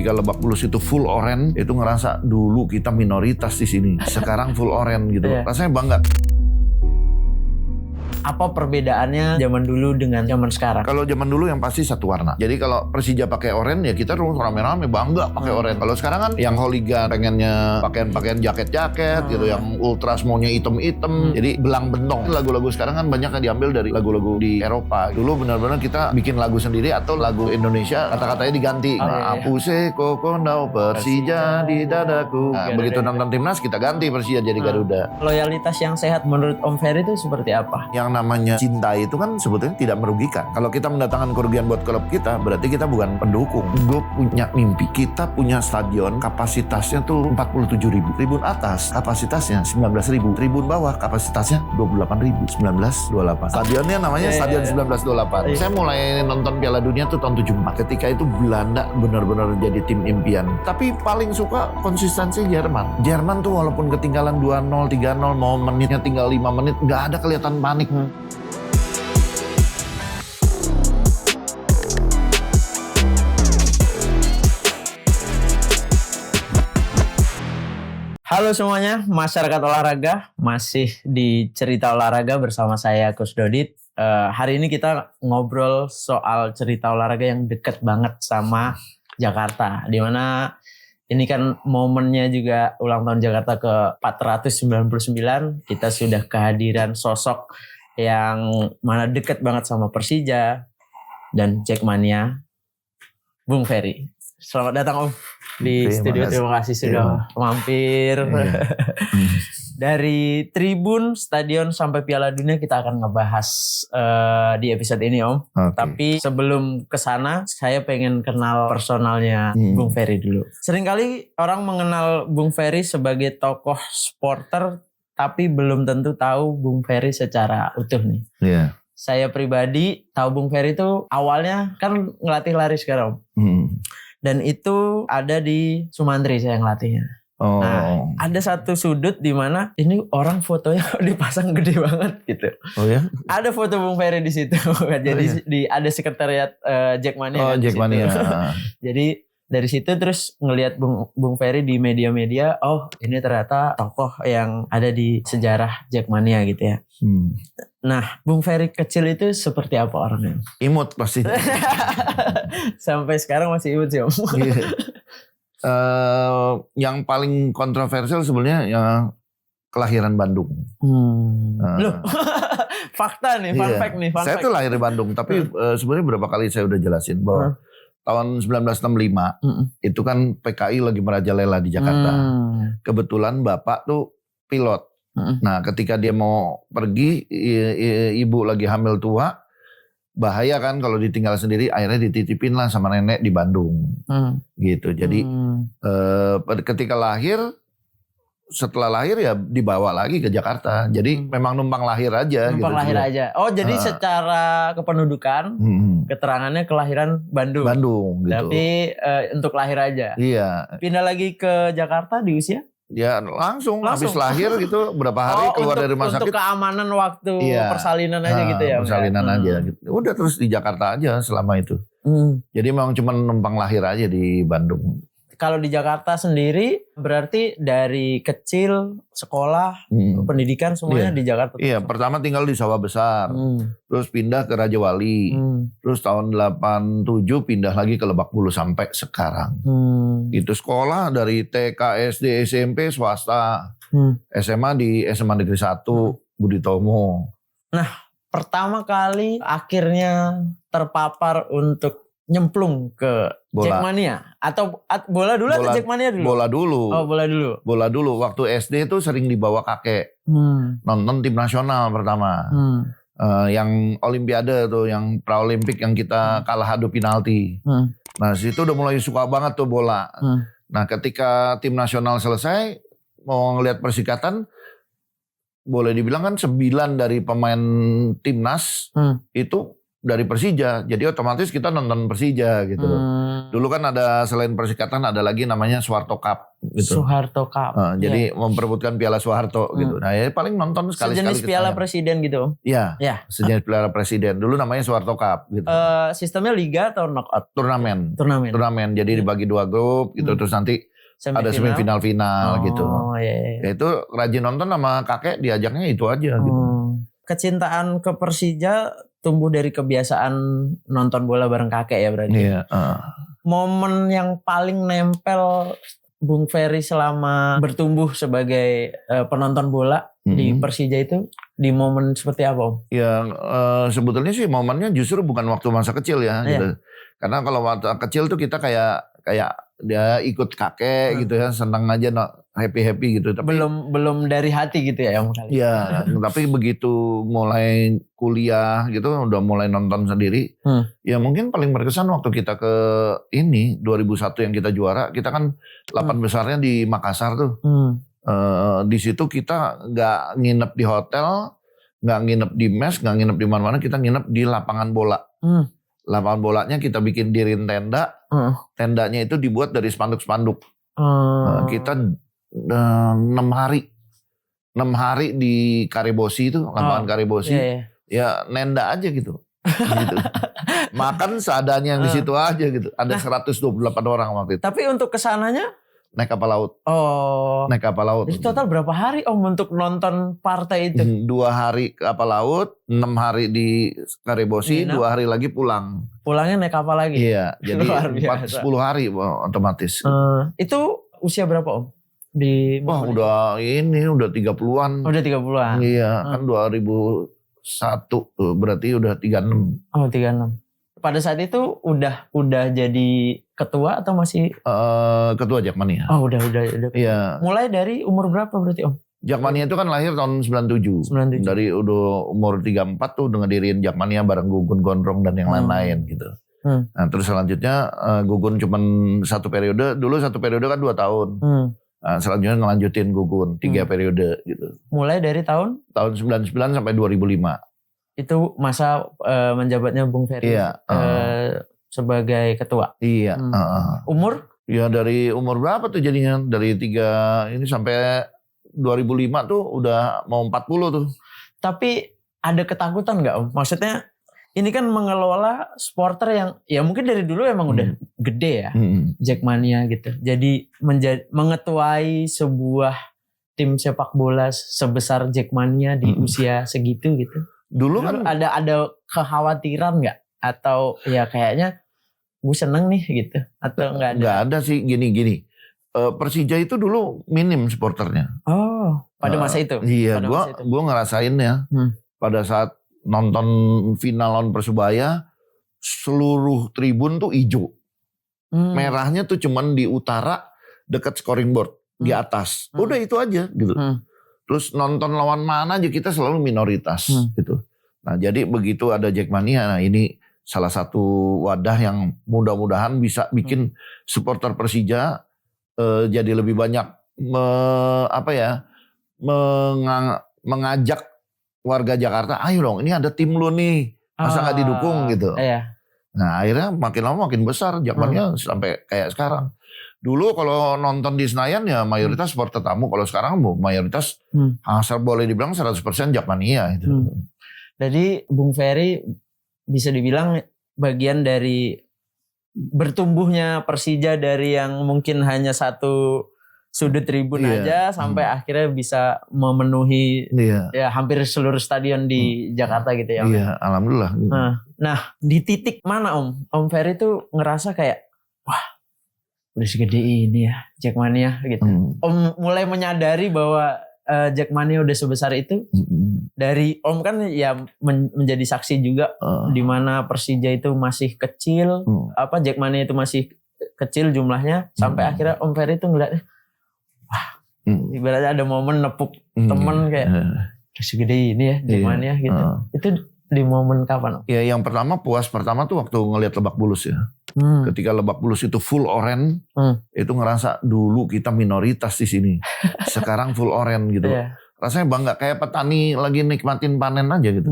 ketika Lebak Bulus itu full oren, itu ngerasa dulu kita minoritas di sini, sekarang full oren gitu. Rasanya bangga. Apa perbedaannya zaman dulu dengan zaman sekarang? Kalau zaman dulu yang pasti satu warna. Jadi kalau Persija pakai oranye ya kita rame-rame bangga pakai oranye. Kalau sekarang kan yang hooligan pengennya pakaian jaket-jaket gitu, yang ultras maunya item-item. Jadi belang bentong. Lagu-lagu sekarang kan banyak yang diambil dari lagu-lagu di Eropa. Dulu benar-benar kita bikin lagu sendiri atau lagu Indonesia kata-katanya diganti. Apuse kokondau Persija di dadaku. Nah, begitu nonton timnas kita ganti Persija jadi Garuda. Loyalitas yang sehat menurut Om Ferry itu seperti apa? Yang namanya cinta itu kan sebetulnya tidak merugikan. Kalau kita mendatangkan kerugian buat klub kita, berarti kita bukan pendukung. Gue punya mimpi, kita punya stadion kapasitasnya tuh 47.000. Tribun atas kapasitasnya 19.000. Tribun bawah kapasitasnya 28.000. 1928. Stadionnya namanya Stadion 1928. Saya mulai nonton Piala Dunia tuh tahun 74. Ketika itu Belanda benar-benar jadi tim impian. Tapi paling suka konsistensi Jerman. Jerman tuh walaupun ketinggalan 2-0, 3-0, mau menitnya tinggal 5 menit, nggak ada kelihatan panik. Halo semuanya, masyarakat olahraga, masih di Cerita Olahraga bersama saya Coach Dodit. Hari ini kita ngobrol soal cerita olahraga yang deket banget sama Jakarta, dimana ini kan momennya juga ulang tahun Jakarta ke 499. Kita sudah kehadiran sosok yang mana deket banget sama Persija dan Jackmania, Bung Ferry. Selamat datang Om di studio. Terima kasih sudah mampir. Dari tribun, stadion sampai Piala Dunia kita akan ngebahas di episode ini Om. Tapi sebelum kesana, saya pengen kenal personalnya Bung Ferry dulu. Seringkali orang mengenal Bung Ferry sebagai tokoh supporter, tapi belum tentu tahu Bung Ferry secara utuh nih. Iya. Saya pribadi tahu Bung Ferry itu awalnya kan ngelatih lari sekarang Om. Dan itu ada di Sumantri saya ngelatihnya. Nah, ada satu sudut di mana ini orang fotonya dipasang gede banget gitu. Oh ya? Ada foto Bung Ferry di situ. Jadi ada sekretariat Jackmania. Oh, Jackmania. Jadi dari situ terus ngelihat Bung Ferry di media-media, oh ini ternyata tokoh yang ada di sejarah Jackmania gitu ya. Nah, Bung Ferry kecil itu seperti apa orangnya? Imut pasti. Sampai sekarang masih imut sih Om. Yang paling kontroversial sebenarnya ya kelahiran Bandung. Loh, fakta nih, fun fact nih. Saya tuh lahir di Bandung, tapi sebenarnya berapa kali saya udah jelasin bahwa tahun 1965 itu kan PKI lagi merajalela di Jakarta. Kebetulan bapak tuh pilot. Nah ketika dia mau pergi, ibu lagi hamil tua, bahaya kan kalau ditinggal sendiri, akhirnya dititipin lah sama nenek di Bandung. Gitu. Jadi ketika lahir, setelah lahir ya dibawa lagi ke Jakarta. Jadi memang numpang lahir aja. Numpang lahir aja. Oh jadi secara kependudukan, keterangannya kelahiran Bandung. Bandung gitu. Tapi untuk lahir aja. Iya. Pindah lagi ke Jakarta di usia? Ya langsung habis lahir gitu berapa hari keluar dari rumah sakit. Untuk keamanan waktu persalinan aja gitu ya? Persalinan aja gitu. Udah terus di Jakarta aja selama itu. Jadi memang cuma numpang lahir aja di Bandung. Kalau di Jakarta sendiri berarti dari kecil sekolah, pendidikan semuanya di Jakarta. Iya, pertama tinggal di Sawah Besar. Terus pindah ke Raja Wali. Terus tahun 87 pindah lagi ke Lebak Bulus sampai sekarang. Itu sekolah dari TK, SD, SMP swasta. SMA di SMA Negeri 1 Budi Tomo. Nah, pertama kali akhirnya terpapar untuk nyemplung ke Jackmania atau bola dulu atau Jackmania dulu? Bola dulu. Oh, bola dulu. Bola dulu. Waktu SD itu sering dibawa kakek. Nonton tim nasional pertama. Yang Olimpiade tuh, yang Praolimpik yang kita kalah adu penalti. Nah, situ udah mulai suka banget tuh bola. Nah, ketika tim nasional selesai mau ngelihat persikatan, boleh dibilang kan 9 dari pemain timnas itu dari Persija, jadi otomatis kita nonton Persija gitu loh. Dulu kan ada selain Persikatan ada lagi namanya Soeharto Cup gitu. Soeharto Cup. Jadi memperebutkan Piala Soeharto gitu. Nah ya paling nonton sekali-sekali. Sejenis Piala Presiden gitu. Iya. Ya. Sejenis Piala Presiden. Dulu namanya Soeharto Cup gitu. Sistemnya liga atau knockout? Turnamen. Jadi dibagi 2 grup gitu, terus nanti ada semifinal final gitu. Ya itu rajin nonton sama kakek, diajaknya itu aja gitu. Kecintaan ke Persija tumbuh dari kebiasaan nonton bola bareng kakek ya berarti. Iya. Momen yang paling nempel Bung Ferry selama bertumbuh sebagai penonton bola di Persija itu di momen seperti apa, Om? Ya sebetulnya sih momennya justru bukan waktu masa kecil ya gitu. Karena kalau waktu kecil tuh kita kayak dia ikut kakek gitu ya, senang aja, happy gitu. Tapi belum dari hati gitu ya, Om? Iya, tapi begitu mulai kuliah gitu udah mulai nonton sendiri. Ya mungkin paling berkesan waktu kita ke 2001 yang kita juara, kita kan 8 besarnya di Makassar tuh. Di situ kita nggak nginep di hotel, nggak nginep di mes, nggak nginep di mana-mana, kita nginep di lapangan bola. Lapangan bolanya kita bikin dirin tenda, tendanya itu dibuat dari spanduk-spanduk. Kita 6 hari di Karebosi itu, lapangan Karebosi, ya nenda aja gitu. Gitu. Makan seadanya yang di situ aja gitu. Ada 128 orang waktu itu. Tapi untuk kesananya? Naik kapal laut. Naik kapal laut. Jadi total berapa hari Om untuk nonton partai itu? 2 hari kapal laut, 6 hari di Karebosi, 2 hari lagi pulang. Pulangnya naik kapal lagi? Iya, jadi 10 hari otomatis. Itu usia berapa Om? Udah 30-an. Udah 30-an? Iya, kan 2001 tuh, berarti udah 36. 36. Pada saat itu udah jadi ketua atau masih? Ketua Jakmania. Udah. Iya. Mulai dari umur berapa berarti Om? Jakmania itu kan lahir tahun 97. Dari udah umur 34 tuh udah ngedirin Jakmania bareng Gugun Gondrong dan yang lain-lain gitu. Nah terus selanjutnya Gugun cuman 1 periode. Dulu 1 periode kan 2 tahun. Nah, selanjutnya ngelanjutin Gugun 3 periode gitu. Mulai dari tahun 99 sampai 2005. Itu masa menjabatnya Bung Ferry sebagai ketua. Iya. Umur? Ya dari umur berapa tuh jadinya? Dari 3 ini sampai 2005 tuh udah mau 40 tuh. Tapi ada ketakutan nggak Om? Maksudnya ini kan mengelola supporter yang ya mungkin dari dulu emang udah gede ya, Jakmania gitu. Jadi mengetuai sebuah tim sepak bola sebesar Jakmania di usia segitu gitu. Dulu kan ada kekhawatiran nggak? Atau ya kayaknya gue seneng nih gitu? Atau nggak ada? Nggak ada sih, gini. Persija itu dulu minim supporternya. Pada masa itu? Iya, gue ngerasain ya. Pada saat nonton final lawan Persebaya, seluruh tribun tuh hijau. Merahnya tuh cuman di utara dekat scoring board, di atas. Udah itu aja gitu. Terus nonton lawan mana aja kita selalu minoritas gitu. Nah jadi begitu ada Jakmania, nah ini salah satu wadah yang mudah-mudahan bisa bikin supporter Persija jadi lebih banyak mengajak warga Jakarta, ayo dong ini ada tim lu nih, masa gak didukung gitu. Nah akhirnya makin lama makin besar Jakmania sampai kayak sekarang. Dulu kalau nonton di Senayan ya mayoritas supporter tamu. Kalau sekarang mayoritas asal boleh dibilang 100% Jakmania itu. Jadi Bung Ferry bisa dibilang bagian dari bertumbuhnya Persija dari yang mungkin hanya satu sudut tribun aja sampai akhirnya bisa memenuhi ya hampir seluruh stadion di Jakarta gitu ya. Iya, alhamdulillah. Gitu. Nah di titik mana Om Ferry tuh ngerasa kayak wah udah segede ini ya Jakmania gitu. Om mulai menyadari bahwa Jakmania udah sebesar itu. Dari Om kan ya menjadi saksi juga di mana Persija itu masih kecil, Jakmania itu masih kecil jumlahnya sampai akhirnya Om Ferry itu ngeliat wah ibaratnya ada momen nepuk temen kayak udah segede ini ya Jakmania gitu. Itu di momen kapan Om? Ya yang pertama puas pertama tuh waktu ngelihat Lebak Bulus ya. Ketika Lebak Bulus itu full oren, itu ngerasa dulu kita minoritas di sini. Sekarang full oren gitu. rasanya bangga kayak petani lagi nikmatin panen aja gitu.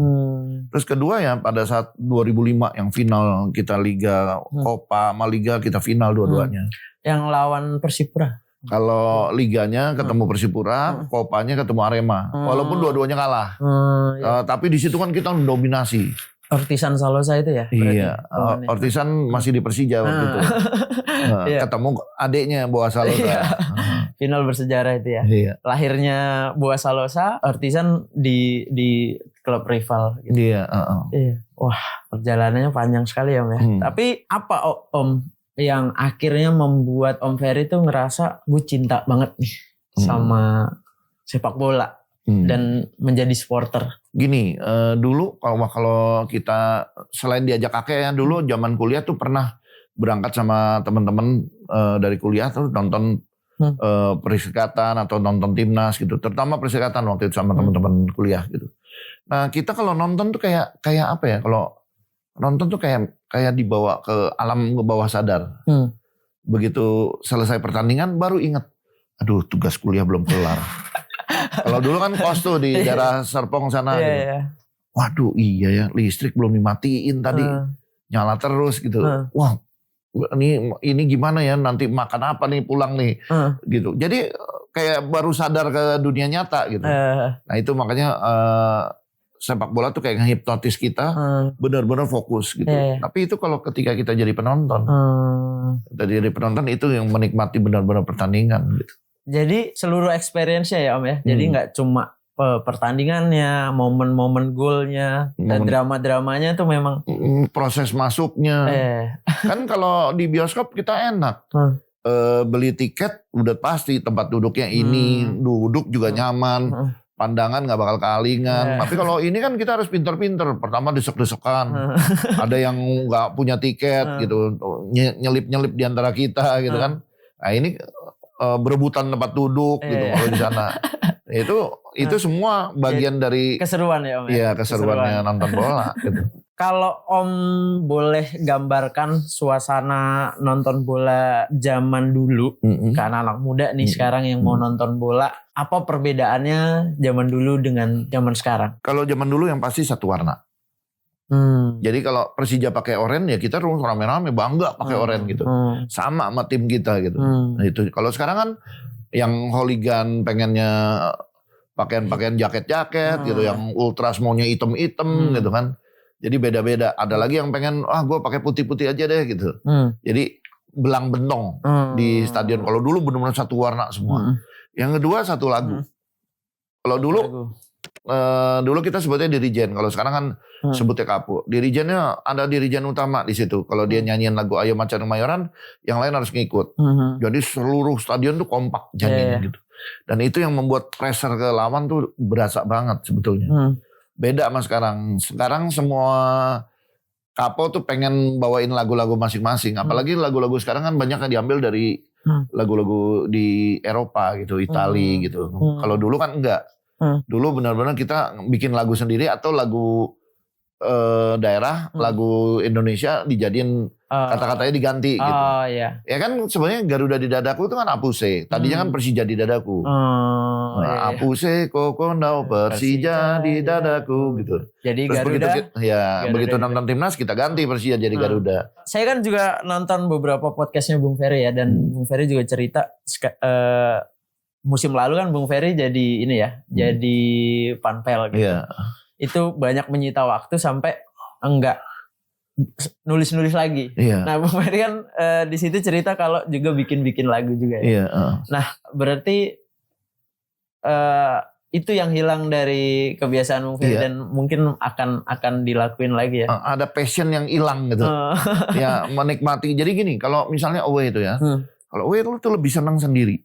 Terus kedua ya pada saat 2005 yang final kita Liga Copa sama Liga kita final dua-duanya. Yang lawan Persipura. Kalau liganya ketemu Persipura, Kopanya ketemu Arema. Walaupun dua-duanya kalah. Tapi di situ kan kita dominasi. Ortisan Salosa itu ya? Iya, Ortisan masih di Persija waktu itu. Ketemu adiknya Boa Salosa. Final bersejarah itu ya. Iya. Lahirnya Boa Salosa, Ortisan di klub rival. Gitu. Iya. Iya. Wah, perjalanannya panjang sekali ya Om ya. Tapi apa Om yang akhirnya membuat Om Ferry tuh ngerasa gue cinta banget nih sama sepak bola dan menjadi supporter? Gini, dulu kalau kita selain diajak kakek ya, dulu zaman kuliah tuh pernah berangkat sama teman-teman dari kuliah tuh nonton perserikatan atau nonton timnas gitu, terutama perserikatan waktu itu sama teman-teman kuliah gitu. Nah kita kalau nonton tuh kayak apa ya, kalau nonton tuh kayak dibawa ke alam bawah sadar. Begitu selesai pertandingan baru inget, aduh tugas kuliah belum kelar. Kalau dulu kan kos tuh di daerah Serpong sana. Gitu. Waduh iya ya, listrik belum dimatiin tadi, nyala terus gitu. Wah ini gimana ya, nanti makan apa nih pulang nih gitu. Jadi kayak baru sadar ke dunia nyata gitu. Nah itu makanya sepak bola tuh kayak ngehipnotis kita, benar-benar fokus gitu. Tapi itu kalau ketika kita jadi penonton, itu yang menikmati benar-benar pertandingan gitu. Jadi seluruh experience-nya ya Om ya. Jadi nggak cuma pertandingannya, momen-momen golnya, dan drama-dramanya tuh memang proses masuknya. Kan kalau di bioskop kita enak. Beli tiket udah pasti tempat duduknya ini, duduk juga nyaman. Pandangan gak bakal kealingan. Tapi kalau ini kan kita harus pinter-pinter. Pertama desek-desekan. Ada yang gak punya tiket gitu. Nyelip-nyelip di antara kita gitu kan. Nah ini berebutan tempat duduk gitu kalau di sana. Itu semua bagian dari keseruan ya Om. Iya, keseruannya nonton bola gitu. Kalau Om boleh gambarkan suasana nonton bola zaman dulu, karena anak muda nih sekarang yang mau nonton bola, apa perbedaannya zaman dulu dengan zaman sekarang? Kalau zaman dulu yang pasti satu warna. Jadi kalau Persija pakai oranye ya kita rame-rame bangga pakai oranye gitu. Sama tim kita gitu. Nah, itu kalau sekarang kan yang hooligan pengennya pakaian jaket-jaket gitu, yang ultras maunya hitam-hitam gitu kan. Jadi beda-beda. Ada lagi yang pengen, gue pakai putih-putih aja deh gitu. Jadi belang bentong di stadion. Kalau dulu benar-benar satu warna semua. Yang kedua satu lagu. Kalau dulu kita sebutnya dirijen. Kalau sekarang kan sebutnya kapu. Dirijennya ada dirijen utama di situ. Kalau dia nyanyiin lagu Ayo Macan Kemayoran, yang lain harus ngikut. Jadi seluruh stadion tuh kompak nyanyiin gitu. Dan itu yang membuat pressure ke lawan tuh berasa banget sebetulnya. Beda sama sekarang. Sekarang semua kapo tuh pengen bawain lagu-lagu masing-masing. Apalagi lagu-lagu sekarang kan banyak yang diambil dari lagu-lagu di Eropa gitu, Itali gitu. Kalau dulu kan enggak. Dulu benar-benar kita bikin lagu sendiri atau lagu daerah, lagu Indonesia dijadiin kata-katanya diganti gitu. Oh iya. Ya kan sebenarnya Garuda di dadaku itu kan Apuse. Tadinya kan Persija di dadaku. Apuse kokondau Persija di dadaku gitu. Jadi terus Garuda. Begitu nonton timnas kita ganti Persija jadi Garuda. Saya kan juga nonton beberapa podcastnya Bung Ferry ya, dan Bung Ferry juga cerita musim lalu kan Bung Ferry jadi ini ya, jadi panpel gitu. Itu banyak menyita waktu sampai enggak nulis-nulis lagi. Nah, Bung Ferry kan di situ cerita kalau juga bikin-bikin lagu juga ya. Nah, berarti itu yang hilang dari kebiasaan Bung Ferry dan mungkin akan dilakuin lagi ya. Ada passion yang hilang gitu. Ya, menikmati. Jadi gini, kalau misalnya away itu ya. Kalau away itu lebih senang sendiri.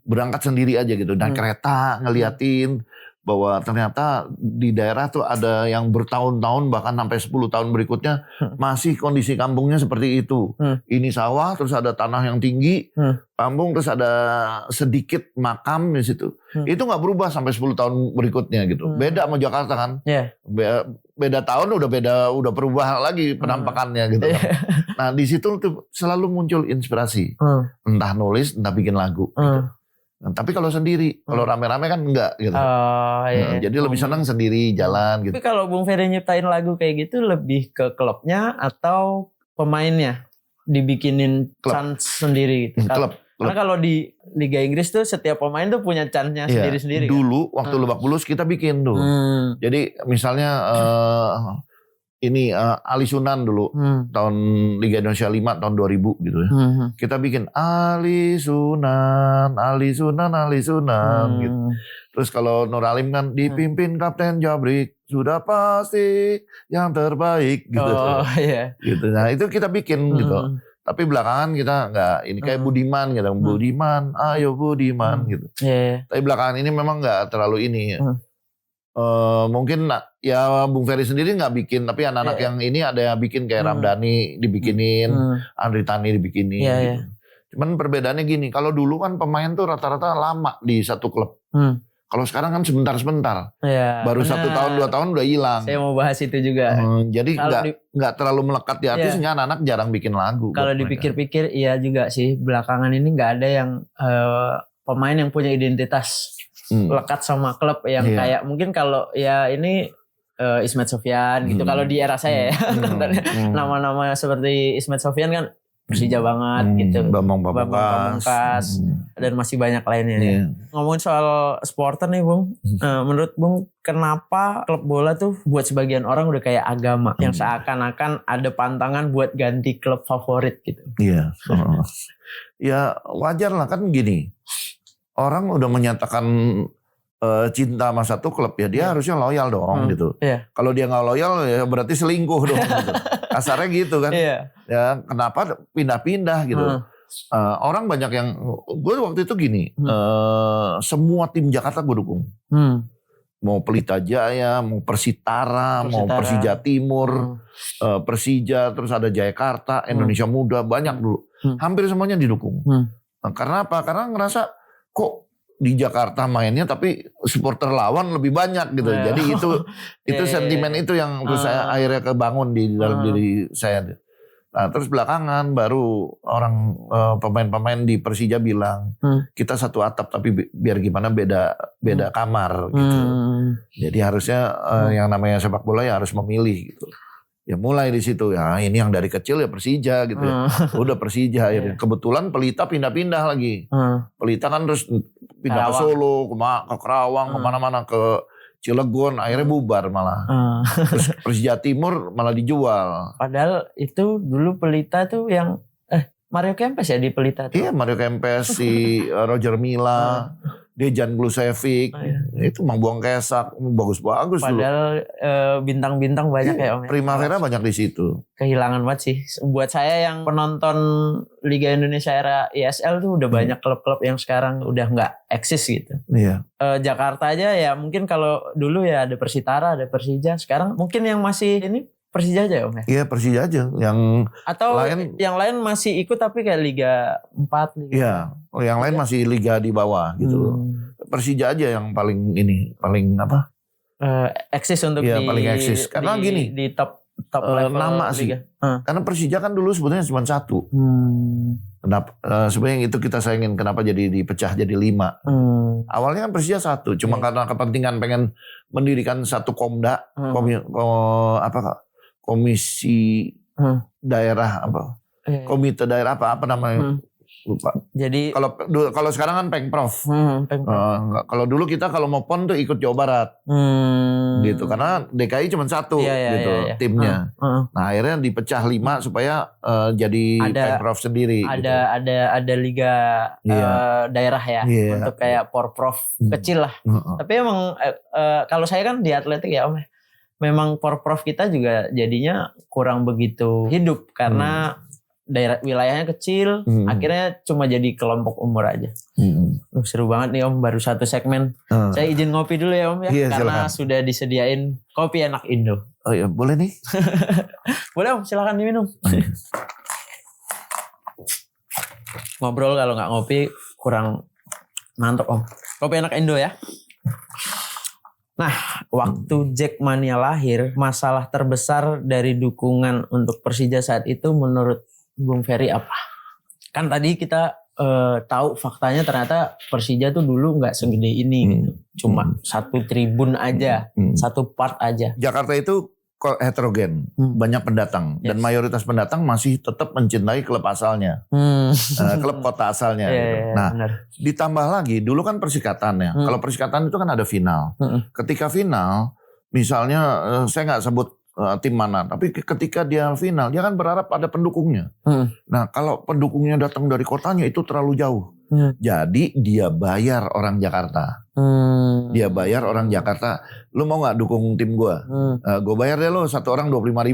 Berangkat sendiri aja gitu. Naik kereta ngeliatin bahwa ternyata di daerah tuh ada yang bertahun-tahun bahkan sampai 10 tahun berikutnya masih kondisi kampungnya seperti itu. Ini sawah, terus ada tanah yang tinggi, kampung, terus ada sedikit makam di situ. Itu nggak berubah sampai 10 tahun berikutnya gitu. Beda sama Jakarta kan. Beda tahun udah berubah lagi penampakannya gitu. Nah di situ tuh selalu muncul inspirasi. Entah nulis, entah bikin lagu. Gitu. Nah, tapi kalau sendiri, kalau rame-rame kan enggak gitu. Iya. Jadi lebih senang sendiri jalan gitu. Tapi kalau Bung Ferry nyiptain lagu kayak gitu lebih ke klubnya atau pemainnya dibikinin Klub. chance sendiri gitu. Klub. Karena kalau di Liga Inggris tuh setiap pemain tuh punya chance-nya sendiri-sendiri. Dulu waktu Lebak Bulus kita bikin tuh. Jadi misalnya ini Ali Sunan dulu tahun Liga Indonesia 5 tahun 2000 gitu ya. Kita bikin Ali Sunan gitu. Terus kalau Nur Alim kan dipimpin Kapten Jabrik sudah pasti yang terbaik gitu. Oh iya. Gitu. Nah itu kita bikin gitu. Tapi belakangan kita nggak ini kayak Budiman gitu. Budiman, ayo Budiman gitu. Tapi belakangan ini memang nggak terlalu ini ya. Mungkin ya Bung Ferry sendiri nggak bikin, tapi anak-anak yang ini ada yang bikin kayak Ramdhani dibikinin, Andri Tani dibikinin. Gitu. Cuman perbedaannya gini, kalau dulu kan pemain tuh rata-rata lama di satu klub. Kalau sekarang kan sebentar-sebentar, baru 1 tahun 2 tahun udah hilang. Saya mau bahas itu juga. Jadi nggak terlalu melekat di hati sehingga anak-anak jarang bikin lagu. Kalau dipikir-pikir iya juga sih, belakangan ini nggak ada yang pemain yang punya identitas lekat sama klub yang kayak mungkin kalau ya ini Ismet Sofyan gitu. Kalau di era saya ya, nama-nama seperti Ismet Sofyan kan Persija banget gitu. Bambang Pamungkas dan masih banyak lainnya. Ya. Ngomongin soal supporter nih Bung, menurut Bung kenapa klub bola tuh buat sebagian orang udah kayak agama yang seakan-akan ada pantangan buat ganti klub favorit gitu? Iya. Ya wajar lah kan gini. Orang udah menyatakan cinta sama satu klub ya dia harusnya loyal dong gitu. Kalau dia nggak loyal ya berarti selingkuh dong. Gitu. Kasarnya gitu kan. Ya kenapa pindah-pindah gitu. Orang banyak yang gue waktu itu gini. Semua tim Jakarta gue dukung. Mau Pelita Jaya, mau Persitara, mau Persija Timur, Persija, terus ada Jayakarta, Indonesia Muda banyak dulu. Hampir semuanya didukung. Karena apa? Karena ngerasa kok di Jakarta mainnya tapi supporter lawan lebih banyak gitu. Jadi itu sentimen itu yang saya akhirnya kebangun di dalam diri saya. Nah, terus belakangan baru orang pemain-pemain di Persija bilang kita satu atap tapi biar gimana beda kamar gitu. Jadi harusnya yang namanya sepak bola ya harus memilih gitu. Ya mulai di situ ya ini yang dari kecil ya Persija gitu ya. Udah Persija akhirnya. Kebetulan Pelita pindah-pindah lagi. Pelita kan terus pindah ke Solo, ke Kerawang, kemana-mana ke Cilegon, akhirnya bubar malah. Terus Persija Timur malah dijual. Padahal itu dulu Pelita tuh yang Mario Kempes ya di Pelita tuh. Iya Mario Kempes, si Roger Milla. Dejan Glusevic, itu Mang Buang Kesak, bagus-bagus. Padahal bintang-bintang banyak ya Om. Primavera banyak di situ. Kehilangan banget sih. Buat saya yang penonton Liga Indonesia era ISL tuh udah banyak klub-klub yang sekarang udah nggak eksis gitu. Iya. Jakarta aja ya mungkin kalau dulu ya ada Persitara, ada Persija. Sekarang mungkin yang masih ini Persija aja Om ya? Iya Persija aja. Yang lain masih ikut tapi kayak Liga 4. Iya. Yang lain masih Liga di bawah gitu. Persija aja yang paling apa? Eksis untuk paling eksis. Karena gini. Di top level nama sih. Karena Persija kan dulu sebetulnya cuma 1. Kenapa? Sebenarnya itu kita sayangin kenapa jadi dipecah jadi 5. Awalnya kan Persija 1. Cuma karena kepentingan pengen mendirikan satu komda. Komisi daerah apa? Komite daerah apa namanya? Lupa. Jadi kalau sekarang kan Pengprov. Kalau dulu kita kalau mau PON tuh ikut Jawa Barat. Gitu. Karena DKI cuma 1 gitu timnya. Nah, akhirnya dipecah 5 supaya jadi Pengprov sendiri ada liga daerah ya untuk kayak Porprov kecil lah. Tapi emang kalau saya kan di atletik ya Om. Memang Porprov kita juga jadinya kurang begitu hidup karena daerah wilayahnya kecil, akhirnya cuma jadi kelompok umur aja. Seru banget nih Om, baru 1 segmen. Saya izin ngopi dulu ya Om ya, karena silakan. Sudah disediain kopi enak Indo. Oh iya, boleh nih? Boleh Om, silakan diminum. Ngobrol kalau nggak ngopi kurang mantap Om. Kopi enak Indo ya. Nah, waktu Jackmania lahir, masalah terbesar dari dukungan untuk Persija saat itu menurut Bung Ferry apa? Kan tadi kita tahu faktanya ternyata Persija tuh dulu nggak segede ini gitu. Cuma satu tribun aja, satu part aja. Jakarta itu heterogen, banyak pendatang dan mayoritas pendatang masih tetap mencintai klub asalnya, klub kota asalnya. Gitu. Nah, ditambah lagi dulu kan Persikatan ya. Kalau Persikatan itu kan ada final. Ketika final, misalnya saya nggak sebut tim mana, tapi ketika dia final, dia kan berharap ada pendukungnya. Nah, kalau pendukungnya datang dari kotanya itu terlalu jauh. Jadi dia bayar orang Jakarta. Dia bayar orang Jakarta. Lu mau nggak dukung tim gue? Gue bayar deh lo satu orang 25.000.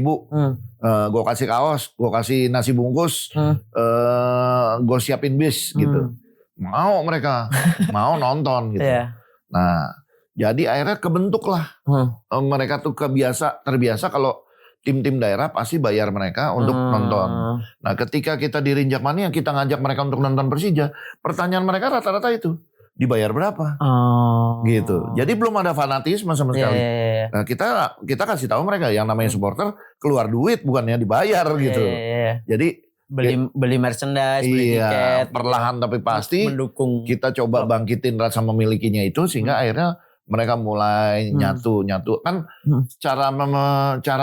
Gue kasih kaos, gue kasih nasi bungkus, gue siapin bis gitu. Mau mereka, mau nonton gitu. Nah, jadi akhirnya kebentuklah mereka tuh terbiasa kalau tim-tim daerah pasti bayar mereka untuk nonton. Nah, ketika kita di Rinjakmania kita ngajak mereka untuk nonton Persija, pertanyaan mereka rata-rata itu dibayar berapa? Gitu. Jadi belum ada fanatisme sama sekali. Nah, kita kasih tahu mereka yang namanya supporter keluar duit bukannya dibayar gitu. Jadi beli merchandise, beli tiket, perlahan tapi pasti mendukung. Kita coba bangkitin rasa memilikinya itu sehingga akhirnya mereka mulai nyatu kan cara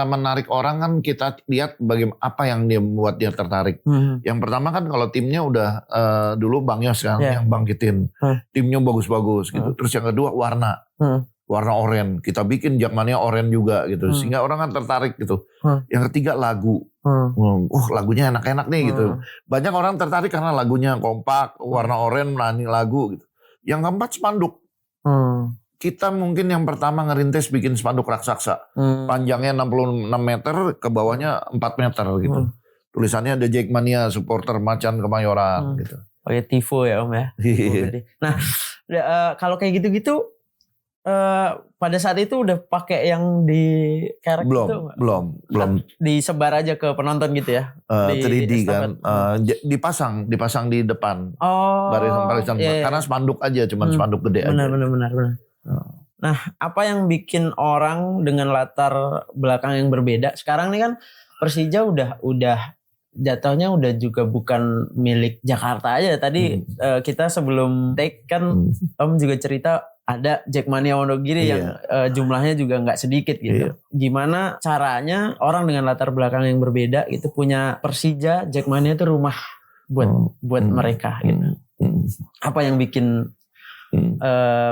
menarik orang kan kita lihat bagaimana apa yang dia membuat dia tertarik. Yang pertama kan kalau timnya udah dulu Bang Yos kan yang bangkitin timnya bagus-bagus gitu. Terus yang kedua warna oranye, kita bikin Jakmania oranye juga gitu sehingga orang kan tertarik gitu. Yang ketiga lagu, lagunya enak-enak nih gitu. Banyak orang tertarik karena lagunya kompak, warna oranye, nyanyi lagu gitu. Yang keempat spanduk. Kita mungkin yang pertama ngerintis bikin spanduk raksasa. Panjangnya 66 meter, ke bawahnya 4 meter gitu. Tulisannya The Jakmania Supporter Macan Kemayoran gitu. Pakai tifo ya Om ya. Nah, kalau kayak gitu-gitu pada saat itu udah pakai yang di karakter itu? Belum. Disebar aja ke penonton gitu ya? 3D kan. Dipasang di depan. Barisan. Karena spanduk aja, cuman spanduk gede aja. Benar. Nah, apa yang bikin orang dengan latar belakang yang berbeda? Sekarang nih kan Persija udah jatuhnya udah juga bukan milik Jakarta aja. Tadi kita sebelum take kan Om juga cerita ada Jakmania Wonogiri yang jumlahnya juga nggak sedikit gitu. Gimana caranya orang dengan latar belakang yang berbeda itu punya Persija, Jakmania itu rumah buat mereka gitu. Apa yang bikin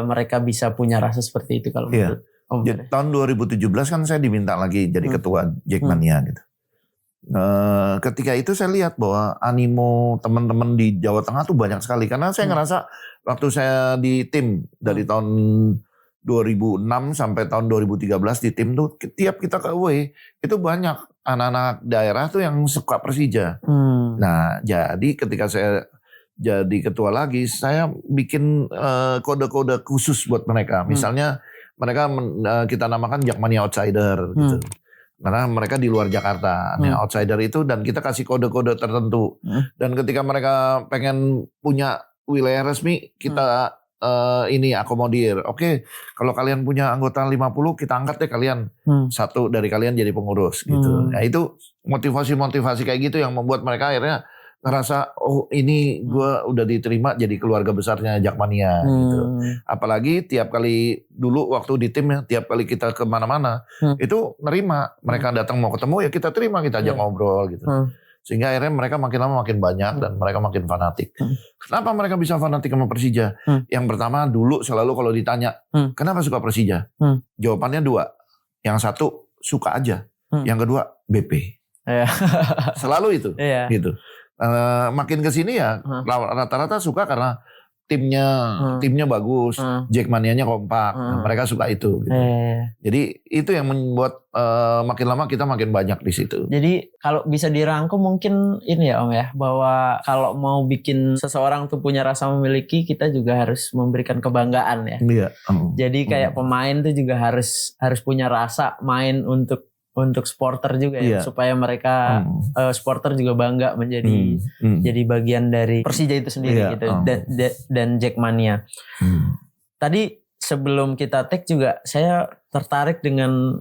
mereka bisa punya rasa seperti itu kalau menurut Om? Jadi, tahun 2017 kan saya diminta lagi jadi ketua Jakmania gitu. Ketika itu saya lihat bahwa animo teman-teman di Jawa Tengah tuh banyak sekali karena saya ngerasa waktu saya di tim dari tahun 2006 sampai tahun 2013 di tim tuh tiap kita ke away itu banyak anak-anak daerah tuh yang suka Persija. Nah, jadi ketika saya jadi ketua lagi, saya bikin kode-kode khusus buat mereka. Misalnya mereka kita namakan Jakmania Outsider gitu. Karena mereka di luar Jakarta. Nah, outsider itu dan kita kasih kode-kode tertentu. Dan ketika mereka pengen punya wilayah resmi, kita ini akomodir. Oke, kalau kalian punya anggota 50, kita angkat deh kalian. Satu dari kalian jadi pengurus gitu. Nah, itu motivasi-motivasi kayak gitu yang membuat mereka akhirnya ngerasa ini gue udah diterima jadi keluarga besarnya Jakmania gitu. Apalagi tiap kali dulu waktu di tim ya, tiap kali kita kemana-mana itu nerima. Mereka datang mau ketemu ya kita terima, kita ajak ngobrol gitu. Sehingga akhirnya mereka makin lama makin banyak dan mereka makin fanatik. Kenapa mereka bisa fanatik sama Persija? Yang pertama dulu selalu kalau ditanya kenapa suka Persija? Jawabannya dua. Yang satu suka aja. Yang kedua BP. Selalu itu gitu. Makin kesini ya rata-rata suka karena timnya bagus, Jakmanianya kompak, mereka suka itu. Gitu. Jadi itu yang membuat makin lama kita makin banyak di situ. Jadi kalau bisa dirangkum mungkin ini ya Om ya, bahwa kalau mau bikin seseorang tuh punya rasa memiliki, kita juga harus memberikan kebanggaan ya. Jadi kayak pemain tuh juga harus punya rasa main untuk supporter juga ya, supaya mereka supporter juga bangga menjadi jadi bagian dari Persija itu sendiri gitu dan Jakmania. Tadi sebelum kita take juga saya tertarik dengan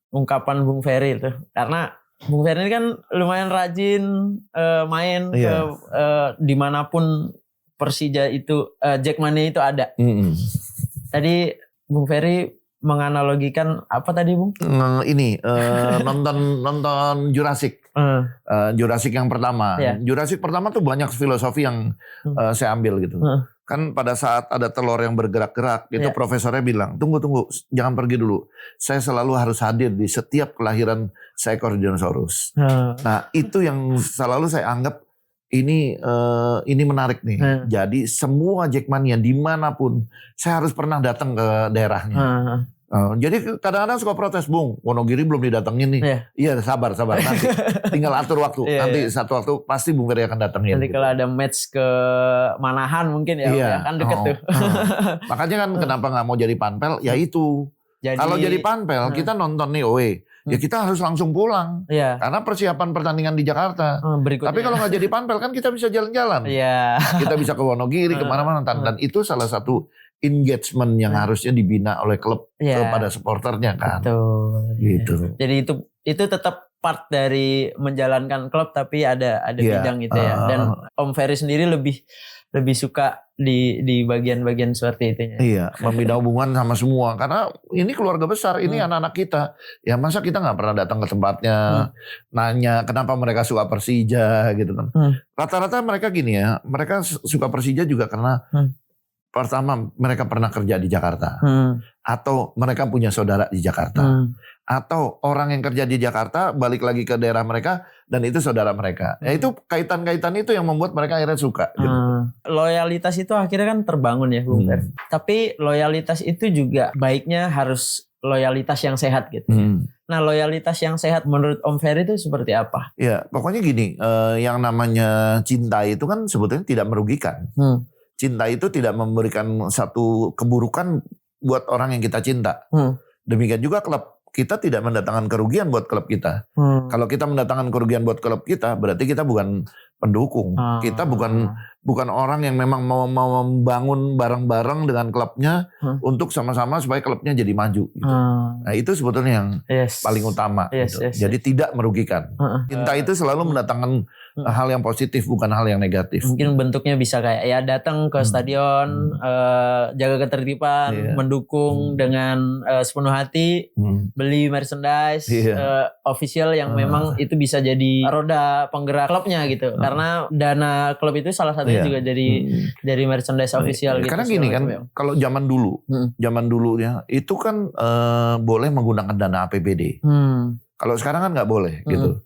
ungkapan Bung Ferry itu karena Bung Ferry ini kan lumayan rajin main ke dimanapun Persija itu Jackmania itu ada. Tadi Bung Ferry menganalogikan apa tadi Bung? Nonton Jurassic. Jurassic yang pertama. Yeah. Jurassic pertama tuh banyak filosofi yang saya ambil gitu. Kan pada saat ada telur yang bergerak-gerak, itu profesornya bilang, tunggu, jangan pergi dulu. Saya selalu harus hadir di setiap kelahiran seekor dinosaurus. Nah itu yang selalu saya anggap ini menarik nih. Jadi semua Jackmania dimanapun, saya harus pernah datang ke daerahnya. Jadi kadang-kadang suka protes, Bung, Wonogiri belum didatengin nih. Iya, sabar nanti. Tinggal atur waktu. Nanti satu waktu pasti Bung Ferry akan datengin. Nanti kalau ada match ke Manahan mungkin ya, kan deket tuh. Makanya kan kenapa nggak mau jadi panpel? Ya itu. Kalau jadi panpel, kita nonton nih ya kita harus langsung pulang. Karena persiapan pertandingan di Jakarta. Tapi kalau nggak jadi panpel kan kita bisa jalan-jalan. Kita bisa ke Wonogiri, kemana-mana. Dan itu salah satu engagement yang harusnya dibina oleh klub kepada supporternya kan. Betul. Gitu. Jadi itu tetap part dari menjalankan klub tapi ada bidang gitu ya. Dan Om Ferry sendiri lebih suka di bagian-bagian seperti itu. Iya, membina hubungan sama semua karena ini keluarga besar, ini anak-anak kita. Ya masa kita nggak pernah datang ke tempatnya, nanya kenapa mereka suka Persija gitu kan. Rata-rata mereka gini ya, mereka suka Persija juga karena pertama mereka pernah kerja di Jakarta, atau mereka punya saudara di Jakarta, atau orang yang kerja di Jakarta balik lagi ke daerah mereka dan itu saudara mereka. Ya itu kaitan-kaitan itu yang membuat mereka akhirnya suka. Gitu. Loyalitas itu akhirnya kan terbangun ya, Bung Ferry. Tapi loyalitas itu juga baiknya harus loyalitas yang sehat gitu. Nah, loyalitas yang sehat menurut Om Ferry itu seperti apa? Ya, pokoknya gini, yang namanya cinta itu kan sebetulnya tidak merugikan. Cinta itu tidak memberikan satu keburukan buat orang yang kita cinta. Demikian juga klub. Kita tidak mendatangkan kerugian buat klub kita. Kalau kita mendatangkan kerugian buat klub kita, berarti kita bukan pendukung. Kita bukan orang yang memang mau membangun bareng-bareng dengan klubnya untuk sama-sama supaya klubnya jadi maju. Gitu. Nah itu sebetulnya yang paling utama. Gitu. Jadi tidak merugikan. Cinta itu selalu mendatangkan hal yang positif, bukan hal yang negatif. Mungkin bentuknya bisa kayak ya datang ke stadion, jaga ketertiban, mendukung dengan sepenuh hati, beli merchandise official yang memang itu bisa jadi roda penggerak klubnya gitu. Karena dana klub itu salah satunya juga dari merchandise official gitu. Karena gini kan, kalau zaman dulu ya itu kan boleh menggunakan dana APBD. Kalau sekarang kan nggak boleh gitu.